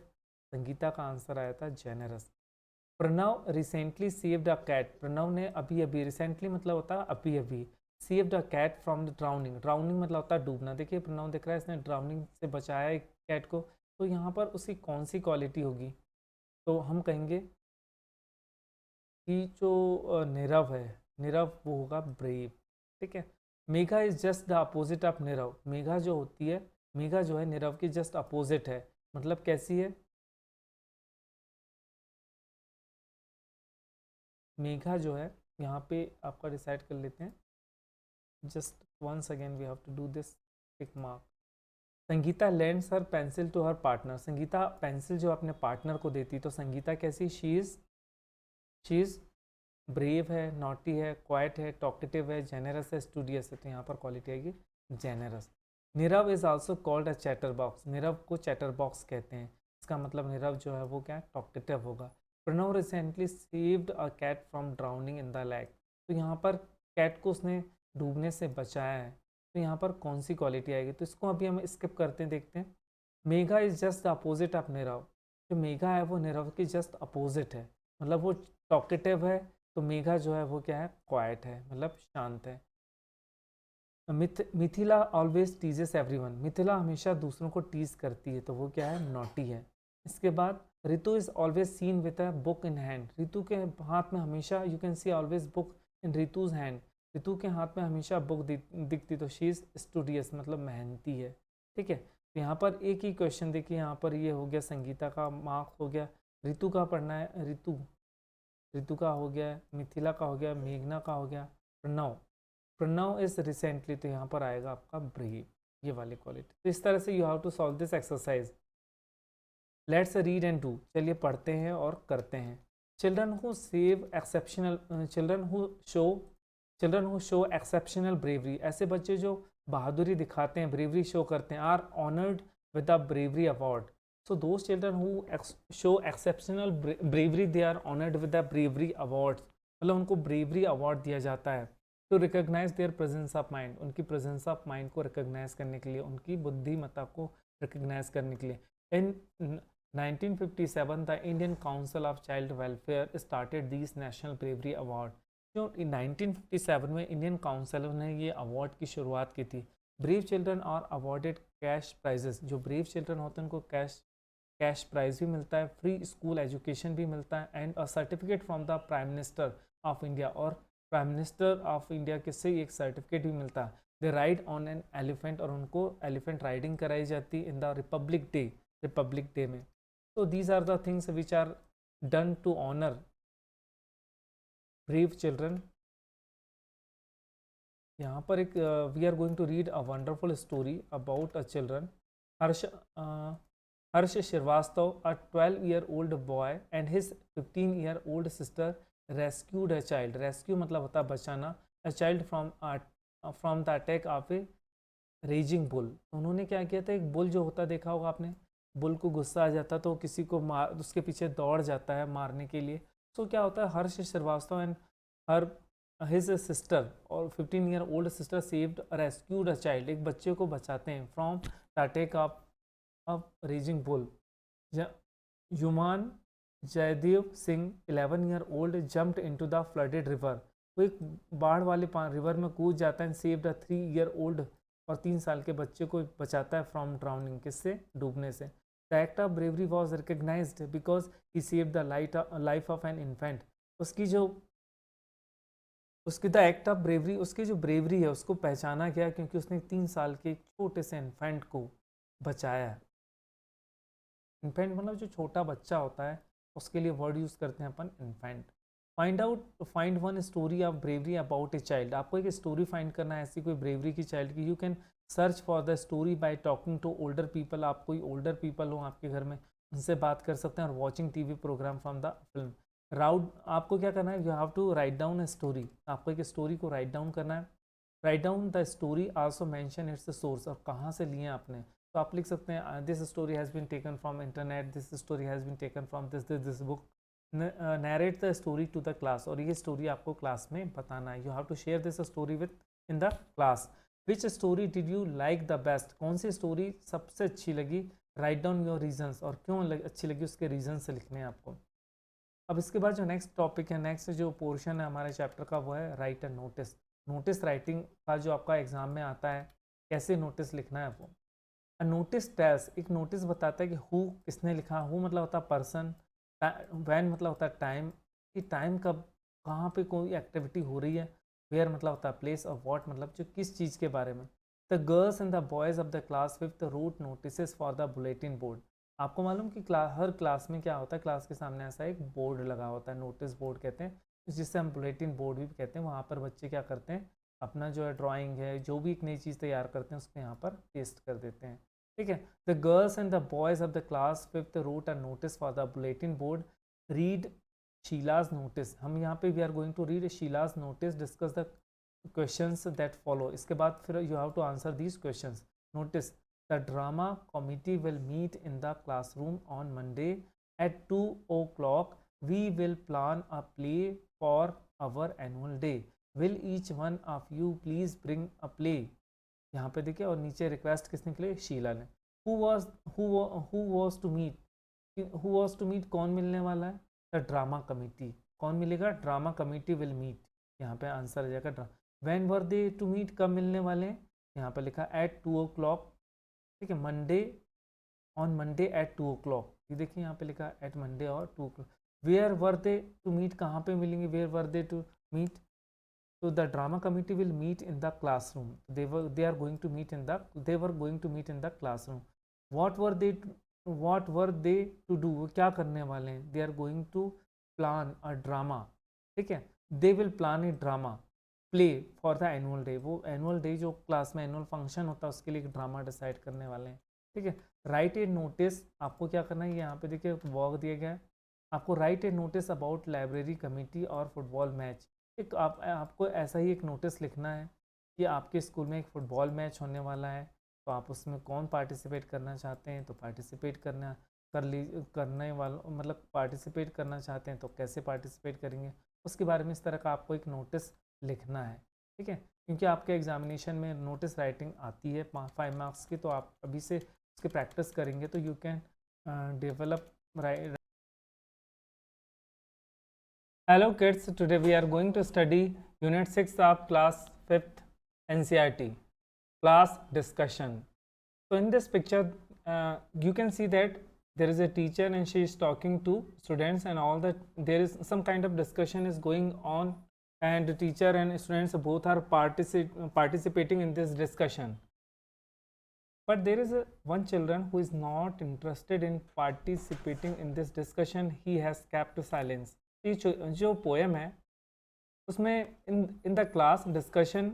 S1: संगीता का आंसर आया था generous. Pranav recently saved a cat, Pranav ने अभी अभी, रिसेंटली मतलब होता है अभी अभी, saved a cat from the drowning, drowning मतलब होता है डूबना। देखिए प्रणव दिख रहा है, इसने ड्राउनिंग से बचाया एक कैट को, तो यहाँ पर उसकी कौन सी क्वालिटी होगी, तो हम कहेंगे कि जो नीरव है, नीरव वो होगा ब्रेव। ठीक है। Megha is just the opposite of Nirav, Megha जो होती है, मेघा जो है नीरव की जस्ट अपोजिट है, मतलब कैसी है, मेघा जो है, यहाँ पे आपका डिसाइड कर लेते हैं। Just once again we have to do this tick mark. Sangeeta lends her pencil to her partner, Sangeeta pencil जो अपने पार्टनर को देती, तो संगीता कैसी, शी इज़ ब्रेव है, नॉटी है, क्वाइट है, टॉकेटिव है, जेनरस है, स्टूडियस है, तो यहाँ पर क्वालिटी आएगी generous. Nirav is also called a chatterbox, Nirav को चैटर बॉक्स कहते हैं, इसका मतलब नीरव जो है वो क्या है, टॉकेटिव होगा। Pranav recently saved a cat from drowning in the lake, तो यहाँ पर कैट को उसने डूबने से बचाया है, तो यहाँ पर कौन सी क्वालिटी आएगी, तो इसको अभी हम स्किप करते हैं, देखते हैं। Megha is just the opposite of Nirav, जो मेघा है वो नीरव की जस्ट अपोजिट है, मतलब वो टॉकेटिव है, तो मेघा जो है वो क्या है, क्वाइट है, मतलब शांत है। Mithila always teases everyone, Mithila हमेशा दूसरों को टीज करती है, तो वो क्या है, नॉटी है। इसके बाद Ritu is always seen with a book in hand, Ritu के हाथ में हमेशा, you can see always book in Ritu's hand, Ritu के हाथ में हमेशा बुक दिखती, तो शी इज स्टूडियस मतलब मेहनती है। ठीक है, तो यहाँ पर एक ही क्वेश्चन देखिए, यहाँ पर ये हो गया संगीता का मार्क्स हो गया, रितु का पढ़ना है, ऋतु का हो गया, मिथिला का हो गया, मेघना का हो गया, प्रणव इज रिसेंटली, तो यहाँ पर आएगा आपका ब्रेव, ये वाली क्वालिटी। तो इस तरह से you have to solve this exercise. Let's read and do, चलिए पढ़ते हैं और करते हैं। Children who save exceptional, children who show exceptional bravery, ऐसे बच्चे जो बहादुरी दिखाते हैं, ब्रेवरी शो करते हैं, are honoured with the bravery award. So those children who show exceptional bravery, they are honored with the bravery awards, मतलब उनको bravery award दिया जाता है। To recognise their presence of mind, उनकी प्रेजेंस ऑफ माइंड को recognise करने के लिए, उनकी बुद्धिमत्ता को रिकॉग्नाइज करने के लिए। इन 1957 the Indian council of child welfare started this national bravery award. जो 1957 में इंडियन काउंसिल ने ये अवार्ड की शुरुआत की थी। Brave children are awarded cash prizes, जो ब्रेव चिल्ड्रन होते हैं उनको कैश प्राइज भी मिलता है, फ्री स्कूल एजुकेशन भी मिलता है, and a certificate from the prime minister of India, और प्राइम मिनिस्टर ऑफ इंडिया के से एक सर्टिफिकेट भी मिलता है। दे राइड ऑन एन एलिफेंट, और उनको एलिफेंट राइडिंग कराई जाती है इन द रिपब्लिक डे में। तो these are the things which are done to honour brave children. यहाँ पर एक we are going to read a wonderful story about a children. Harsh Shrivastava, a 12-year-old boy and his 15-year-old sister rescued a child. Rescue मतलब होता है बचाना, a child from the attack of a raging bull. उन्होंने क्या किया था, एक bull जो होता देखा होगा आपने, बुल को गुस्सा आ जाता तो किसी को मार, उसके पीछे दौड़ जाता है मारने के लिए। तो क्या होता है, Harsh Shrivastava and her his sister और 15-year-old sister saved rescued a child, एक बच्चे को बचाते हैं from the attack of raging bull. Yuman Jaidev Singh 11-year-old jumped into the flooded river, वो एक बाढ़ वाले रिवर में कूद जाता है, सेव्ड अ 3-year-old, और 3 साल के बच्चे को बचाता है फ्रॉम ड्राउनिंग, किससे, डूबने से। The act of bravery was recognised because he saved the life of an infant. उसकी द एक्ट ऑफ ब्रेवरी, उसकी जो ब्रेवरी है उसको पहचाना गया क्योंकि उसने 3 साल के एक छोटे से इन्फेंट को बचाया है। इन्फेंट मतलब जो छोटा बच्चा होता है, उसके लिए वर्ड यूज़ करते हैं अपन infant. Find one story of bravery about a child, आपको एक स्टोरी फाइंड करना है ऐसी कोई ब्रेवरी की चाइल्ड की। You can search for the story by talking to older people, आप कोई ओल्डर पीपल हो आपके घर में, उनसे बात कर सकते हैं, और watching TV programme from the film. राउड, आपको क्या करना है, you have to write down a story, आपको एक स्टोरी को राइट डाउन करना है। Write down the story, also mention its source, और कहाँ से लिए आपने। तो आप लिख सकते हैं this story has been taken from internet, this story has been taken from this book, narrate the story to the class, और ये स्टोरी आपको क्लास में बताना है। You have to share this story with in the class. Which story did you like the best, कौन सी story सबसे अच्छी लगी। राइट डाउन योर रीजंस, और क्यों अच्छी लगी उसके रीजन से लिखने हैं आपको। अब इसके बाद जो नेक्स्ट टॉपिक है, नेक्स्ट जो पोर्शन है हमारे चैप्टर का, वो है right a notice. Notice writing का जो आपका एग्जाम में आता है, कैसे नोटिस लिखना है वो। नोटिस टेल्स, एक नोटिस बताता है कि हु किसने लिखा, हु मतलब होता है पर्सन, वैन मतलब होता है टाइम, कि टाइम कब कहाँ पे कोई एक्टिविटी हो रही है, वेयर मतलब होता है प्लेस, और व्हाट मतलब जो किस चीज़ के बारे में। The girls and the boys of the class 5th wrote notice for the bulletin board. आपको मालूम कि हर क्लास में क्या होता है, क्लास के सामने ऐसा एक बोर्ड लगा होता है, नोटिस बोर्ड कहते हैं, जिससे हम बुलेटिन बोर्ड भी कहते हैं। वहाँ पर बच्चे क्या करते हैं, अपना जो है ड्राइंग है, जो भी एक नई चीज़ तैयार करते हैं उसको यहाँ पर पेस्ट कर देते हैं। ठीक है। The girls and the boys of the class 5th wrote a notice for the bulletin board. Read Sheela's notice, हम यहाँ पे we are going to read Sheela's notice, discuss the questions that follow. इसके बाद फिर you have to answer these questions. Notice the drama committee will meet in the classroom on Monday at 2 o'clock। We will plan a play for our annual day. Will each one of you please bring a play. यहाँ पे देखिए, और नीचे request किसने के लिए, शीला ने। Who was to meet, who was to meet कौन मिलने वाला है, द ड्रामा कमिटी, कौन मिलेगा, ड्रामा कमिटी विल मीट। यहाँ पे आंसर आ जाएगा when were they to meet, कब मिलने वाले हैं, यहाँ पे लिखा एट 2 o'clock। ठीक है, Monday, on Monday at 2 o'clock, ये देखिए यहाँ पे लिखा एट मंडे और 2 o'clock। Where were they to meet, कहाँ पे मिलेंगे, where were they to meet. So the drama committee will meet in the classroom. They were going to meet in the classroom. What were they to do? वो क्या करने वाले हैं? They are going to plan a drama. ठीक है, they will plan a drama play for the annual day. वो annual day जो class में annual function होता है उसके लिए एक ड्रामा डिसाइड करने वाले हैं। ठीक है, राइट ए नोटिस, आपको क्या करना है, यहाँ पे देखिए वर्क दिया गया है आपको, right A notice about library committee और फुटबॉल मैच। एक आपको ऐसा ही एक नोटिस लिखना है कि आपके स्कूल में एक फ़ुटबॉल मैच होने वाला है, तो आप उसमें कौन पार्टिसिपेट करना चाहते हैं, तो पार्टिसिपेट करने वालों मतलब पार्टिसिपेट करना चाहते हैं तो कैसे पार्टिसिपेट करेंगे, उसके बारे में इस तरह का आपको एक नोटिस लिखना है। ठीक है, क्योंकि आपके एग्जामिनेशन में नोटिस राइटिंग आती है 5 मार्क्स की, तो आप अभी से उसकी प्रैक्टिस करेंगे तो you can develop right. Hello kids, today we are going to study Unit 6 of Class 5th NCERT, Class Discussion. So in this picture, you can see that there is a teacher and she is talking to students, and all that there is some kind of discussion is going on, and the teacher and students both are participating in this discussion. But there is one children who is not interested in participating in this discussion. He has kept silence. ये जो poem है उसमें इन the class discussion,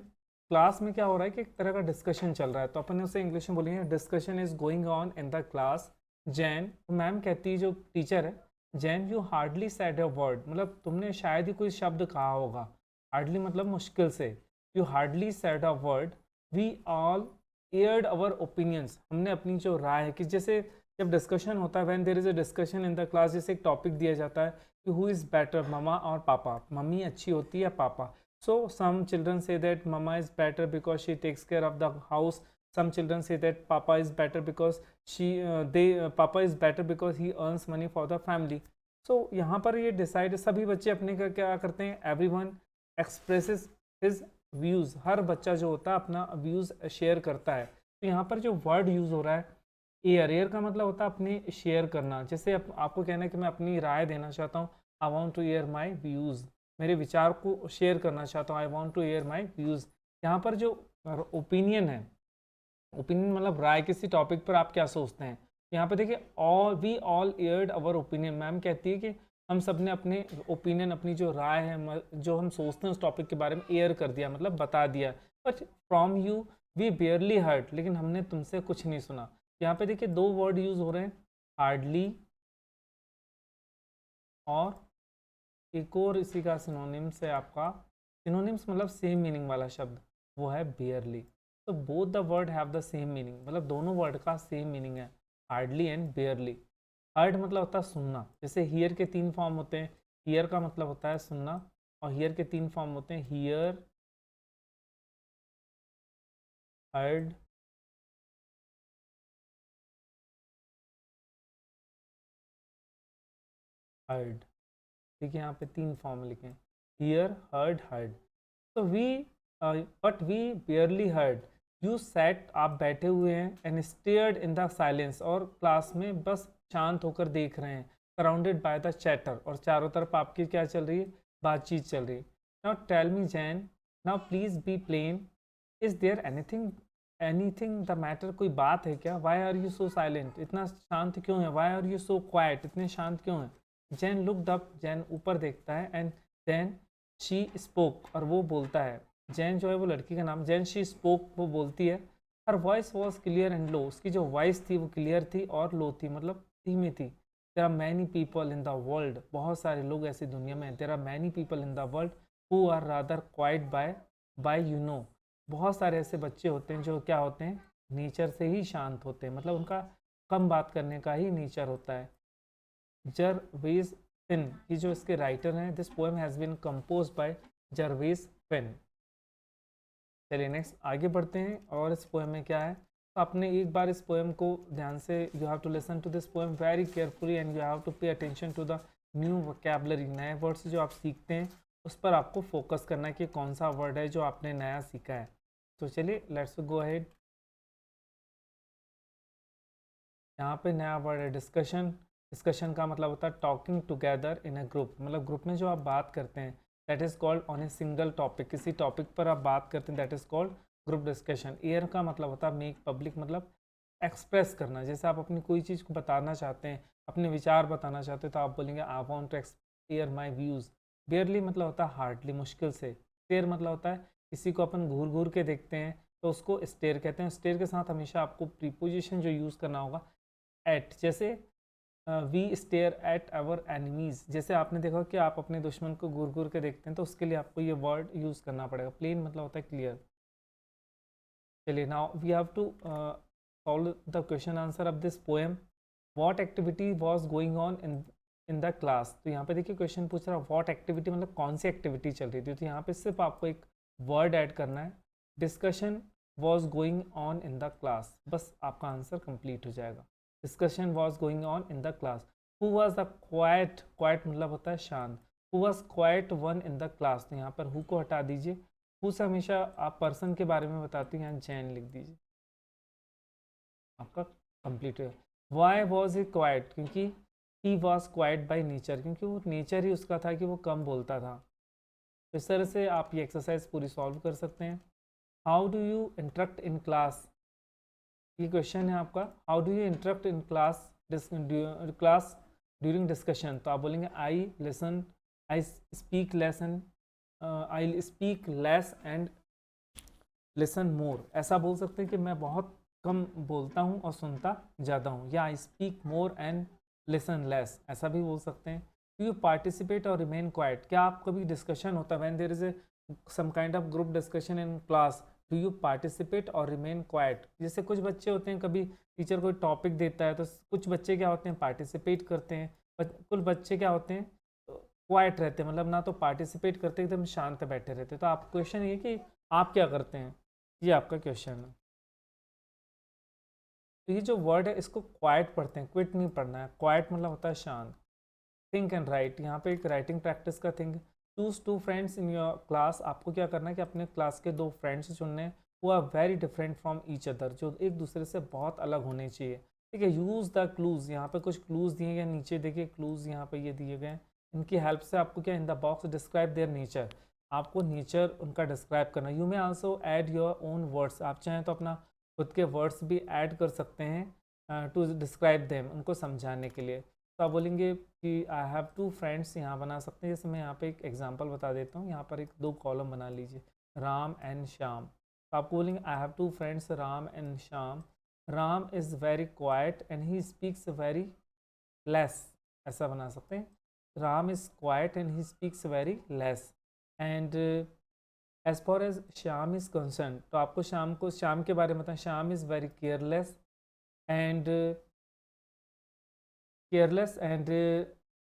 S1: class में क्या हो रहा है कि एक तरह का डिस्कशन चल रहा है, तो अपन उसे इंग्लिश में बोलेंगे discussion is going on in the class. Jain, तो मैम कहती है, जो टीचर है, Jain you hardly said a word, मतलब तुमने शायद ही कोई शब्द कहा होगा. हार्डली मतलब मुश्किल से. You hardly said a word. We all aired our opinions, हमने अपनी जो राय है, कि जैसे जब डिस्कशन होता है, when there is a discussion in the class, जैसे एक टॉपिक दिया जाता है कि हु इज़ बेटर, ममा और पापा, मम्मी अच्छी होती है या पापा. So some children say that mama is better because she takes care of the house. Some children say that papa is better because papa is better because he earns money for the family. So यहाँ पर ये decide, सभी बच्चे अपने का क्या करते हैं, everyone expresses his views. हर बच्चा जो होता है अपना व्यूज़ शेयर करता है. तो यहाँ पर जो वर्ड यूज़ हो रहा है एयर का मतलब होता है अपने शेयर करना. जैसे आपको कहना है कि मैं अपनी राय देना चाहता हूँ, I want to air my views, मेरे विचार को शेयर करना चाहता हूँ, I want to air my views. यहाँ पर जो ओपिनियन है, ओपिनियन मतलब राय, किसी टॉपिक पर आप क्या सोचते हैं. यहाँ पे देखिए all, we all aired our opinion. Ma'am कहती है कि हम सब ने अपने ओपिनियन, अपनी जो राय है, जो हम सोचते हैं उस टॉपिक के बारे में, एयर कर दिया, मतलब बता दिया. But from you we barely heard, लेकिन हमने तुमसे कुछ नहीं सुना. यहाँ पे देखिए दो वर्ड यूज हो रहे हैं, हार्डली और एक और इसी का सिनोनिम्स है आपका, सिनोनिम्स मतलब सेम मीनिंग वाला शब्द, वो है बेयरली. तो both the word have the same meaning, मतलब दोनों वर्ड का सेम मीनिंग है, हार्डली एंड बेयरली. हर्ड मतलब होता है सुनना. जैसे हियर के 3 फॉर्म होते हैं, हियर का मतलब होता है सुनना, और हियर के 3 फॉर्म होते हैं, हियर, हर्ड, हर्ड. ठीक है, यहाँ पे 3 फॉर्म लिखे हैं, हियर, हर्ड, हर्ड. तो we, but we barely heard. You sat, आप बैठे हुए हैं, and stared in the silence, और क्लास में बस शांत होकर देख रहे हैं, सराउंडेड बाय द चैटर, और चारों तरफ आपकी क्या चल रही है, बातचीत चल रही है. Now tell me Jane, now please be plain, is there anything, anything the matter, कोई बात है क्या, why are you so silent, इतना शांत क्यों है, why are you so quiet, इतने शांत क्यों है. जैन लुक्ड अप, जैन ऊपर देखता है, एंड देन शी स्पोक, और वो बोलता है. जैन जो है वो लड़की का नाम, जैन शी स्पोक, वो बोलती है. Her voice was clear and low, उसकी जो वॉइस थी वो क्लियर थी और लो थी, मतलब धीमी थी. There are many people in the world, बहुत सारे लोग ऐसी दुनिया में. There are many people in the world who are rather quiet by you know, बहुत सारे ऐसे बच्चे होते हैं जो क्या होते हैं, नेचर से ही शांत होते हैं, मतलब उनका कम बात करने का ही नेचर होता है. जरवेज फिन, ये जो इसके राइटर हैं, this poem has been compose by Gervase Finn. चलिए नेक्स्ट आगे बढ़ते हैं, और इस पोएम में क्या है. तो आपने एक बार इस पोएम को ध्यान से, you have to listen to this poem very carefully, and you have to pay attention to the new vocabulary. नए वर्ड्स जो आप सीखते हैं उस पर आपको फोकस करना है कि कौन सा वर्ड है जो आपने नया सीखा है. तो चलिए लेट्स गो अहेड. यहाँ पे नया वर्ड है डिस्कशन. डिस्कशन का मतलब होता है talking together in a group, मतलब ग्रुप में जो आप बात करते हैं, that is called on a single topic, किसी टॉपिक पर आप बात करते हैं, that is called group discussion. Air का मतलब होता है मेक पब्लिक, मतलब एक्सप्रेस करना. जैसे आप अपनी कोई चीज़ को बताना चाहते हैं, अपने विचार बताना चाहते हैं, तो आप बोलेंगे I want to air my views. Barely मतलब होता है हार्डली, मुश्किल से. स्टेयर मतलब होता है किसी को अपन घूर घूर के देखते हैं, तो उसको स्टेयर कहते हैं. स्टेयर के साथ हमेशा आपको प्रीपोजिशन जो यूज़ करना होगा एट. जैसे we stare at our enemies, जैसे आपने देखा कि आप अपने दुश्मन को घूर घूर के देखते हैं, तो उसके लिए आपको ये वर्ड यूज़ करना पड़ेगा. प्लेन मतलब होता है क्लियर. चलिए now we have to solve the question answer of this poem. What activity was going on in the class. तो यहाँ पे देखिए क्वेश्चन पूछ रहा है व्हाट एक्टिविटी, मतलब कौन सी एक्टिविटी चल रही थी. तो यहाँ पे सिर्फ आपको एक वर्ड ऐड करना है, discussion was going on in the class, बस आपका आंसर कंप्लीट हो जाएगा। Discussion was going on in the class. Who was the quite, quite मतलब होता है शांत, who was quiet one in the class, तो यहाँ पर हु को हटा दीजिए, हु से हमेशा आप पर्सन के बारे में बताते हैं, यहाँ जैन लिख दीजिए, आपका कंप्लीट है। वाई वॉज ही क्वाइट, क्योंकि he was quite by nature, क्योंकि वो नेचर ही उसका था कि वो कम बोलता था। तो इस तरह से आप ये एक्सरसाइज पूरी सॉल्व कर सकते हैं। How do you interact in class, ये क्वेश्चन है आपका, how do you interact in class class during discussion, तो आप बोलेंगे I listen, I speak less and I speak less and listen more, ऐसा बोल सकते हैं कि मैं बहुत कम बोलता हूँ और सुनता ज़्यादा हूँ, या I speak more and listen less, ऐसा भी बोल सकते हैं। Do you participate or remain quiet, क्या आप कभी डिस्कशन होता है, when there is a some kind of group discussion in class, do you participate or remain quiet, जैसे कुछ बच्चे होते हैं कभी टीचर कोई टॉपिक देता है तो कुछ बच्चे क्या होते हैं पार्टिसिपेट करते हैं, कुछ बच्चे क्या होते हैं क्वाइट रहते हैं, मतलब ना तो पार्टिसिपेट करते एकदम शांत बैठे रहते हैं। तो आप क्वेश्चन ये कि आप क्या करते हैं, ये आपका क्वेश्चन है। तो ये जो वर्ड है इसको क्वाइट पढ़ते हैं, क्विट नहीं पढ़ना है, क्वाइट मतलब होता है शांत। थिंक एंड राइट, यहाँ पे एक राइटिंग प्रैक्टिस का think, choose two friends in your class, आपको क्या करना है कि अपने क्लास के 2 फ्रेंड्स चुनने हैं, वो are very different from each other, जो एक दूसरे से बहुत अलग होने चाहिए। ठीक है, यूज़ द क्लूज़, यहाँ पे कुछ क्लूज़ दिए गए, नीचे देखिए क्लूज़ यहाँ पे ये दिए गए हैं, इनकी हेल्प से आपको क्या, in the box describe their nature, आपको नेचर उनका डिस्क्राइब करना। You may also add your own words, आप चाहें तो अपना खुद के वर्ड्स भी ऐड कर सकते हैं टू डिस्क्राइब देम, उनको समझाने के लिए। तो आप बोलेंगे कि आई हैव 2 फ्रेंड्स, यहाँ बना सकते हैं, जैसे मैं यहाँ पे एक एग्जांपल बता देता हूँ, यहाँ पर एक 2 कॉलम बना लीजिए, राम एंड श्याम। तो आपको बोलेंगे I have 2 friends Ram and Shyam, Ram is very quiet and he speaks very less, ऐसा बना सकते हैं, Ram is quiet and he speaks very less, and as far as Shyam is concern, तो आपको श्याम के बारे में बताएं, Shyam is very careless and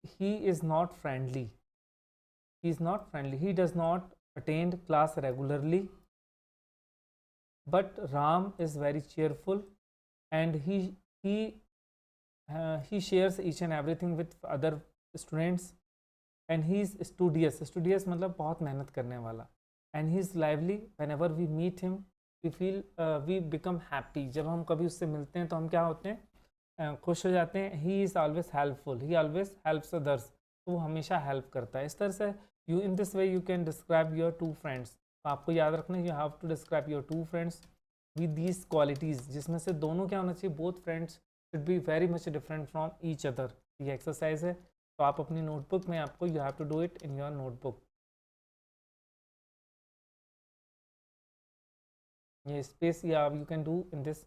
S1: he is not friendly, he does not attend class regularly, but Ram is very cheerful and he shares each and everything with other students, and he is studious मतलब बहुत मेहनत करने वाला, and he is lively, whenever we meet him we feel we become happy, जब हम कभी उससे मिलते हैं तो हम क्या होते हैं, खुश हो जाते हैं। He is always helpful, he always helps others, तो वो हमेशा हेल्प करता है। इस तरह से you in this way you can describe your 2 friends, तो आपको याद रखना है you have to describe your 2 friends with these qualities, जिसमें से दोनों क्या होना चाहिए, both friends should be very much different from each other. ये एक्सरसाइज है, तो आप अपनी नोटबुक में आपको you have to do it in your notebook. ये स्पेस या you can do in this,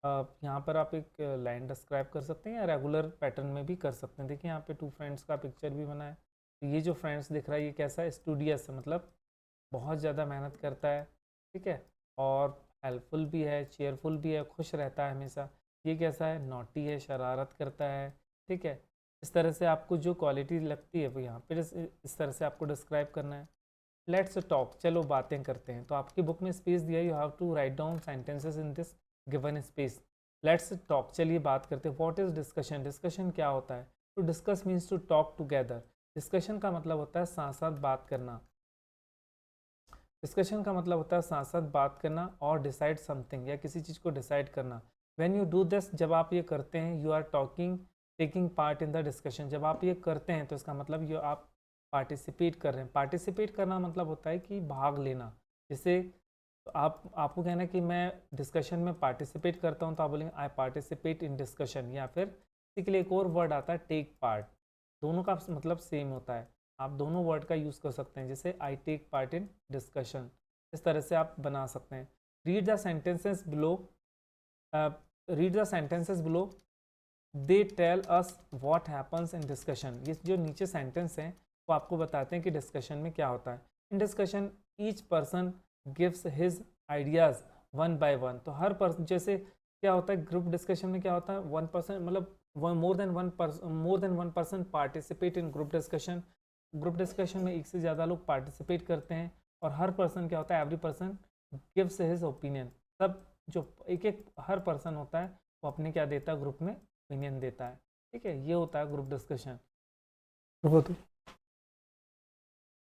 S1: यहाँ पर आप एक लाइन डिस्क्राइब कर सकते हैं या रेगुलर पैटर्न में भी कर सकते हैं। देखिए यहाँ पे 2 फ्रेंड्स का पिक्चर भी बना है, तो ये जो फ्रेंड्स दिख रहा है ये कैसा है, स्टूडियस है, मतलब बहुत ज़्यादा मेहनत करता है, ठीक है, और हेल्पफुल भी है, चेयरफुल भी है, खुश रहता है हमेशा। ये कैसा है, नॉटी है, शरारत करता है, ठीक है। इस तरह से आपको जो क्वालिटी लगती है वो यहाँ पर इस तरह से आपको डिस्क्राइब करना है। लेट्स टॉक, चलो बातें करते हैं, तो आपकी बुक में स्पेस दिया, you have to write down sentences in this given space. Let's talk, चलिए बात करते हैं। व्हाट इज डिस्कशन, डिस्कशन क्या होता है, to discuss means to talk together, discussion का मतलब होता है साथ साथ बात करना, डिस्कशन का मतलब होता है साथ साथ बात करना, और डिसाइड समथिंग, या किसी चीज़ को डिसाइड करना। व्हेन यू डू दिस, जब आप ये करते हैं, you are talking taking part in the discussion, जब आप ये करते हैं तो इसका मतलब ये आप पार्टिसिपेट कर रहे हैं। पार्टिसिपेट करना मतलब होता है कि भाग लेना, जैसे तो आपको कहना है कि मैं डिस्कशन में पार्टिसिपेट करता हूँ, तो आप बोलेंगे आई पार्टिसिपेट इन डिस्कशन, या फिर इसी के लिए एक और वर्ड आता है टेक पार्ट, दोनों का मतलब सेम होता है, आप दोनों वर्ड का यूज़ कर सकते हैं, जैसे I take part in discussion, इस तरह से आप बना सकते हैं। Read the sentences below, read the sentences below, they tell us what happens in discussion, ये जो नीचे सेंटेंस हैं वो आपको बताते हैं कि डिस्कशन में क्या होता है। In discussion each person gives his ideas one by one, तो हर पर्सन, जैसे क्या होता है ग्रुप डिस्कशन में क्या होता है, 1 पर्सन मतलब मोर than one person participate in group discussion, group discussion में एक से ज़्यादा लोग पार्टिसिपेट करते हैं, और हर पर्सन क्या होता है, every person gives his opinion. सब जो एक एक हर पर्सन होता है वो अपने क्या देता है, ग्रुप में ओपिनियन देता है। ठीक है, ये होता है group discussion.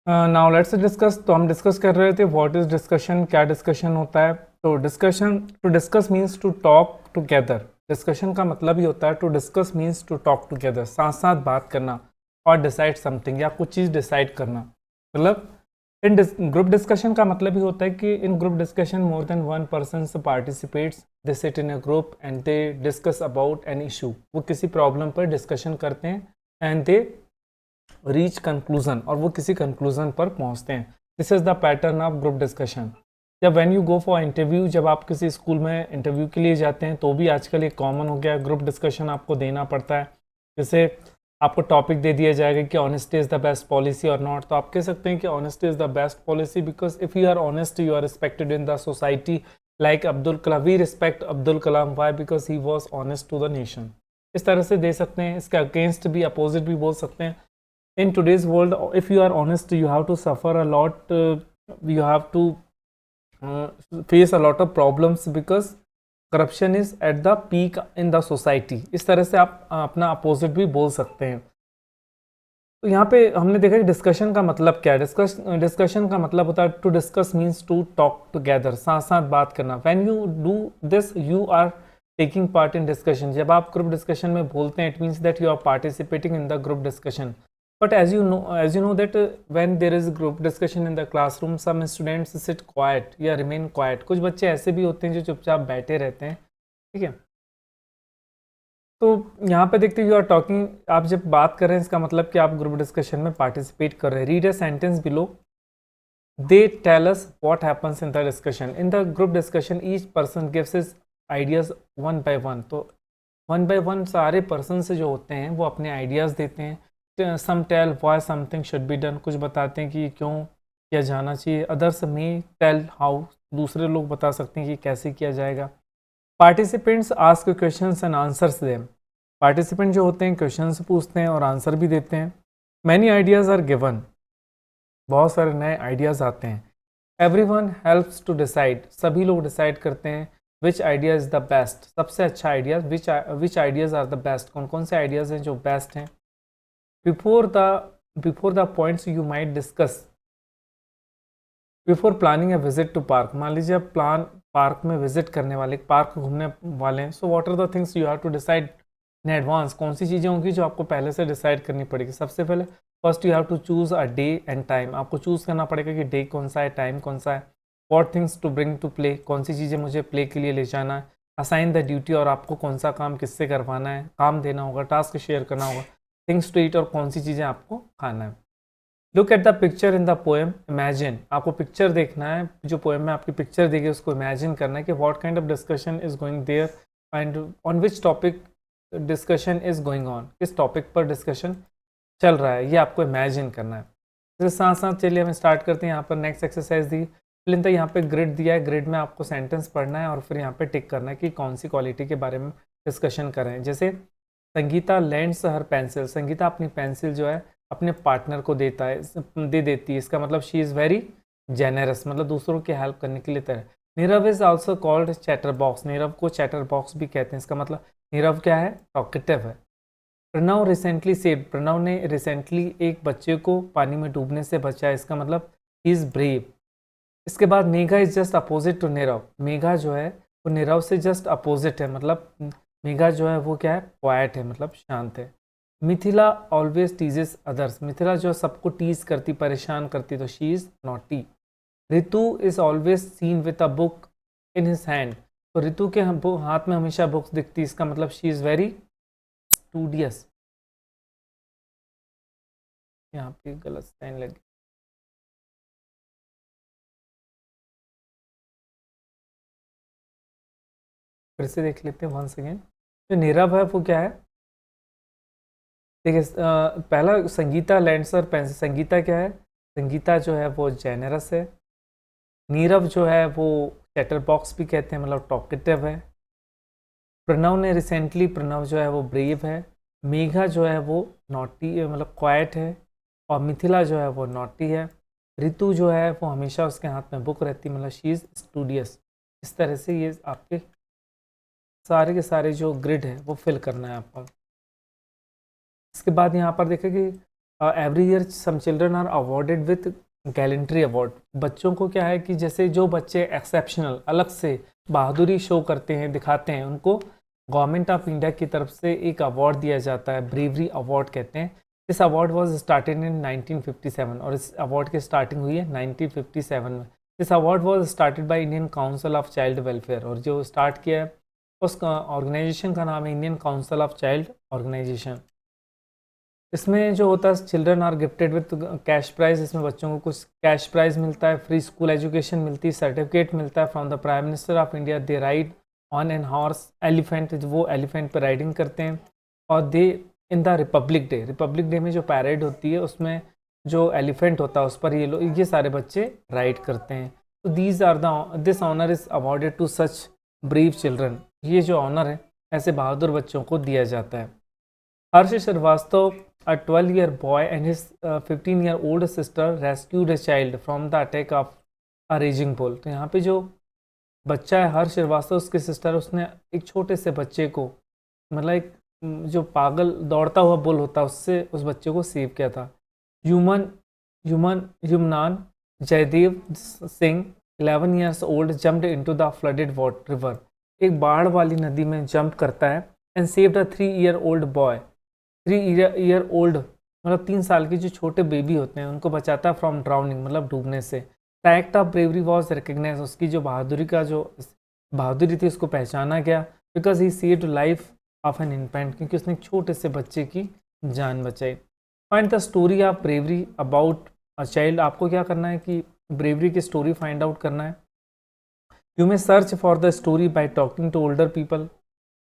S1: Now let's discuss. तो हम डिस्कस कर रहे थे व्हाट इज डिस्कशन, क्या डिस्कशन होता है। तो discussion, to discuss means to talk together. Discussion का मतलब ही होता है to discuss means to talk together, साथ साथ बात करना, और डिसाइड समथिंग, या कुछ चीज़ डिसाइड करना। मतलब इन ग्रुप डिस्कशन का मतलब ही होता है कि in group discussion more than one person participates, they sit in a group and they discuss about an issue. वो किसी प्रॉब्लम पर डिस्कशन करते हैं एंड दे रीच कंक्लूजन, और वो किसी कंक्लूजन पर पहुंचते हैं। This is the pattern of group discussion. जब when you go for interview, जब आप किसी स्कूल में इंटरव्यू के लिए जाते हैं तो भी आजकल एक कॉमन हो गया, ग्रुप डिस्कशन आपको देना पड़ता है। जैसे आपको टॉपिक दे दिया जाएगा कि honesty is the best policy और नॉट, तो आप कह सकते हैं कि honesty is the best policy because if you are honest you are respected in the society. Like Abdul Kalam, we respect Abdul Kalam, why because he was honest to the nation. इस तरह से दे सकते हैं। इसके अगेंस्ट भी, अपोजिट भी बोल सकते हैं। In today's world, if you are honest, you have to suffer a lot, you have to face a lot of problems because corruption is at the peak in the society। इस तरह से आप अपना opposite भी बोल सकते हैं। तो यहाँ पे हमने देखा कि डिस्कशन का मतलब क्या है। डिस्कशन का मतलब होता है to discuss means to talk together, साथ साथ बात करना। When you do this you are taking part in discussion. जब आप ग्रुप डिस्कशन में बोलते हैं, it means that you are participating in the group discussion. But as you know that when there is group discussion in the classroom, some students sit quiet या remain quiet। कुछ बच्चे ऐसे भी होते हैं जो चुपचाप बैठे रहते हैं। ठीक है, तो यहाँ पे देखते हैं यू आर टॉकिंग, आप जब बात कर रहे हैं इसका मतलब कि आप ग्रुप डिस्कशन में पार्टिसिपेट कर रहे हैं। Read a sentence below, they tell us what happens in the discussion. In the group discussion each person gives his ideas one by one. तो वन बाय वन सारे पर्सन से जो होते हैं वो अपने आइडियाज़ देते हैं। Some tell why something should be done, कुछ बताते हैं कि क्यों किया जाना चाहिए। अदर्स में टेल हाउ, दूसरे लोग बता सकते हैं कि कैसे किया जाएगा। Participants ask questions and answers them. Participant जो होते हैं क्वेश्चंस पूछते हैं और आंसर भी देते हैं। मैनी आइडियाज़ आर गिवन, बहुत सारे नए आइडियाज़ आते हैं। एवरीवन हेल्प्स टू डिसाइड, सभी लोग डिसाइड करते हैं which idea is the best, सबसे अच्छा idea. Which ideas are the best, कौन कौन से आइडियाज़ हैं जो बेस्ट हैं। Before the points you might discuss before planning a visit to park। मान लीजिए आप पार्क में विजिट करने वाले, पार्क घूमने वाले हैं। So what are the things you have to decide in advance. कौन सी चीज़ें होंगी जो आपको पहले से डिसाइड करनी पड़ेगी। सबसे पहले first you have to choose a day and time. आपको चूज़ करना पड़ेगा कि डे कौन सा है, टाइम कौन सा है। What things to bring to play, कौन सी चीज़ें मुझे प्ले के लिए ले जाना है। असाइन द ड्यूटी, और आपको कौन सा काम किससे करवाना है, काम देना होगा, टास्क शेयर करना होगा। थिंग्स टू ईट, और कौन सी चीज़ें आपको खाना है। Look at the picture in the poem, imagine. आपको पिक्चर देखना है, जो पोएम में आपकी पिक्चर देखी उसको इमेजिन करना है कि what kind of discussion is going there and on which topic discussion is going on, किस टॉपिक पर डिस्कशन चल रहा है, ये आपको इमेजिन करना है। इसके साथ साथ चलिए हम स्टार्ट करते हैं। यहाँ पर नेक्स्ट एक्सरसाइज दी फिलिंग, यहाँ पे ग्रिड दिया है। ग्रिड में आपको सेंटेंस पढ़ना है और फिर यहाँ पे टिक करना है कि कौन सी क्वालिटी के बारे में डिस्कशन करें। जैसे Sangeeta lends her pencil, Sangeeta अपनी पेंसिल जो है अपने पार्टनर को दे देती है। इसका मतलब शी इज़ वेरी जेनरस, मतलब दूसरों की हेल्प करने के लिए तैयार। Nirav is also called chatter box, Nirav को चैटर बॉक्स भी कहते हैं। इसका मतलब नीरव क्या है, टॉकेटिव है। प्रणव रिसेंटली सेव्ड, प्रणव ने रिसेंटली एक बच्चे को पानी में डूबने से बचाया। इसका मतलब ही इज़ ब्रेव। इसके बाद Megha is just opposite to Nirav, Megha जो है वो नीरव से जस्ट अपोजिट है। मतलब मेघा जो है वो क्या है, क्वाइट है, मतलब शांत है। Mithila always teases others, Mithila जो है सबको टीज करती, परेशान करती, तो she is naughty. Ritu is always seen with a book in his hand, तो रितु के हाथ में हमेशा बुक्स दिखती। इसका मतलब शी इज वेरी स्टूडियस। यहाँ पे गलत साइन लगी, फिर से देख लेते हैं वंस अगेन। जो नीरव है वो क्या है, देखिए पहला संगीता लैंड्स और पेंसिल। संगीता क्या है, संगीता जो है वो जेनरस है। नीरव जो है वो चैटर बॉक्स भी कहते हैं, मतलब टॉकेटिव है। प्रणव ने रिसेंटली, प्रणव जो है वो ब्रेव है। मेघा जो है वो नॉटी, मतलब क्वाइट है। और मिथिला जो है वो नॉटी है। रितु जो है वो हमेशा उसके हाथ में बुक रहती है, मतलब शी इज़ स्टूडियस। इस तरह से ये आपके सारे के सारे जो ग्रिड है वो फिल करना है आपको। इसके बाद यहाँ पर देखें कि every year some children are awarded with gallantry award. बच्चों को क्या है कि जैसे जो बच्चे एक्सेप्शनल अलग से बहादुरी शो करते हैं, दिखाते हैं, उनको गवर्नमेंट ऑफ इंडिया की तरफ से एक अवार्ड दिया जाता है, ब्रेवरी अवार्ड कहते हैं। This award was started in 1957 और इस अवार्ड की स्टार्टिंग हुई है 1957 में। This award was started by Indian council of child welfare, और जो स्टार्ट किया है उस ऑर्गेनाइजेशन का नाम है Indian council of child organisation. इसमें जो होता है children are gifted with cash prize, इसमें बच्चों को कुछ कैश प्राइज मिलता है, फ्री स्कूल एजुकेशन मिलती है, सर्टिफिकेट मिलता है from the prime minister of India. They ride on an horse elephant, वो एलिफेंट पर राइडिंग करते हैं। और दे इन द रिपब्लिक डे में जो पैरेड होती है उसमें जो एलिफेंट होता है उस पर ये सारे बच्चे राइड करते हैं। तो these are the this honour is awarded to such brave children. ये जो ऑनर है ऐसे बहादुर बच्चों को दिया जाता है। Harsh Shrivastava, a 12-year boy and his 15-year-old sister rescued a child from the attack of a raging bull। तो यहाँ पे जो बच्चा है हर्ष श्रीवास्तव, उसकी सिस्टर, उसने एक छोटे से बच्चे को, मतलब एक जो पागल दौड़ता हुआ बुल होता है उससे उस बच्चे को सेव किया था। Yumnam Jaydev Singh 11 years old jumped into the flooded river। एक बाढ़ वाली नदी में जंप करता है and saved a 3-year-old boy। 3-year-old मतलब 3 साल के जो छोटे बेबी होते हैं उनको बचाता है फ्रॉम ड्राउनिंग, मतलब डूबने से। The act of bravery was recognise, उसकी जो बहादुरी थी उसको पहचाना गया, because he saved life of an infant, क्योंकि उसने एक छोटे से बच्चे की जान बचाई। Find the story of bravery about a child. आपको क्या करना है कि ब्रेवरी की स्टोरी फाइंड आउट करना है। You may search for the story by talking to older people.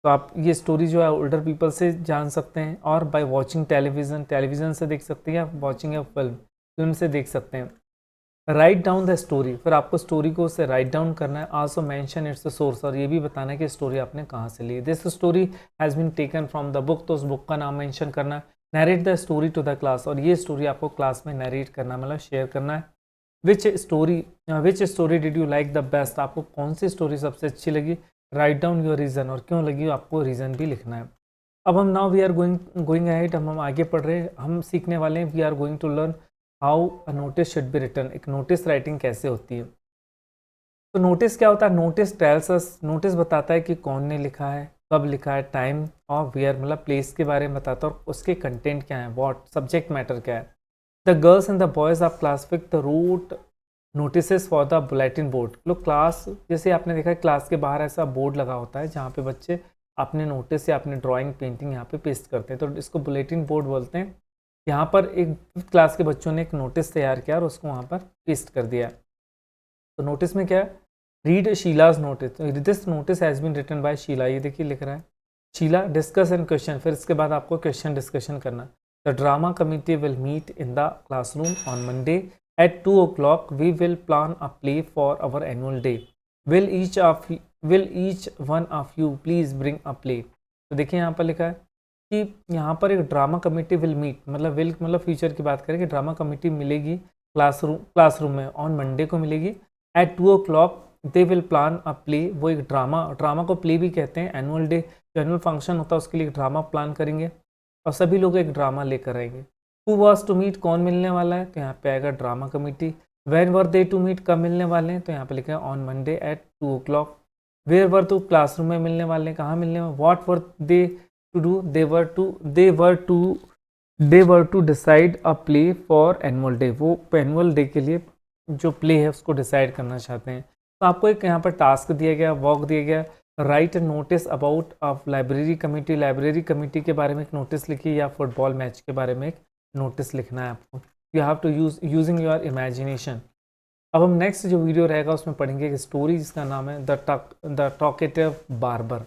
S1: तो आप ये स्टोरी जो है ओल्डर पीपल से जान सकते हैं, और बाय वॉचिंग टेलीविज़न से देख सकते हैं, या वॉचिंग ए फिल्म से देख सकते हैं। राइट डाउन द स्टोरी, फिर आपको स्टोरी को उसे राइट डाउन करना है। आल्सो मेंशन इट्स सोर्स, और ये भी बताना है कि स्टोरी आपने कहाँ से ली। This story has been taken from the book, तो उस बुक का नाम मेंशन करना है। Narrate the story to the class, और ये स्टोरी आपको क्लास में नरेट करना, मतलब शेयर करना है। Which story did you like the best, आपको कौन सी स्टोरी सबसे अच्छी लगी। राइट डाउन योर रीज़न, और क्यों लगी आपको रीज़न भी लिखना है। अब हम now we are going ahead, हम आगे पढ़ रहे हैं, हम सीखने वाले हैं। We are going to learn how a notice should be written, एक नोटिस राइटिंग कैसे होती है। तो नोटिस क्या होता है, नोटिस टेल्स अस, नोटिस बताता है कि कौन ने लिखा है, कब लिखा है, टाइम और वेयर, मतलब प्लेस के बारे में बताता है, और उसके कंटेंट क्या है, व्हाट सब्जेक्ट मैटर क्या है। The girls and the boys of class fifth the wrote notice for the bulletin board. लोग क्लास, जैसे आपने देखा है क्लास के बाहर ऐसा बोर्ड लगा होता है जहाँ पे बच्चे अपने नोटिस या अपने ड्राइंग पेंटिंग यहाँ पे पेस्ट करते हैं, तो इसको बुलेटिन बोर्ड बोलते हैं। यहाँ पर एक फिफ्थ क्लास के बच्चों ने एक नोटिस तैयार किया और उसको वहाँ पर पेस्ट कर दिया। तो नोटिस में क्या है, read Sheela's notice, this notice has been written by Sheela, ये देखिए लिख रहा है शीला। डिस्कस एंड क्वेश्चन, फिर इसके बाद आपको क्वेश्चन डिस्कशन करना। The drama committee will meet in the classroom on Monday at 2 o'clock. We will plan a play for our annual day. Will each one of you please bring a play। तो देखिए यहाँ पर लिखा है कि यहाँ पर एक ड्रामा कमेटी विल मीट, मतलब फ्यूचर की बात करें कि ड्रामा कमेटी मिलेगी क्लासरूम में, ऑन मंडे को मिलेगी। At 2 o'clock they will plan a play, वो एक ड्रामा को प्ले भी कहते हैं। एनुअल डे जो एनुअल फंक्शन होता है उसके लिए ड्रामा प्लान करेंगे, और सभी लोग एक ड्रामा लेकर आएंगे। Who was to meet, कौन मिलने वाला है, तो यहाँ पे आएगा drama committee. When were they to meet, कब मिलने वाले हैं, तो यहाँ पे लिखा है on Monday at 2 o'clock। Where were, तो क्लासरूम में मिलने वाले हैं, कहाँ मिलने वाले। What were they to do, they were to decide a play for annual day, वो एनुअल डे के लिए जो प्ले है उसको डिसाइड करना चाहते हैं। तो आपको एक यहाँ पर टास्क दिया गया, वर्क दिया गया, right notice about of library committee के बारे में एक नोटिस लिखिए, या फुटबॉल मैच के बारे में एक नोटिस लिखना है आपको। You have to using your imagination. अब हम नेक्स्ट जो वीडियो रहेगा उसमें पढ़ेंगे एक स्टोरी जिसका नाम है द टॉकेटिव बार्बर।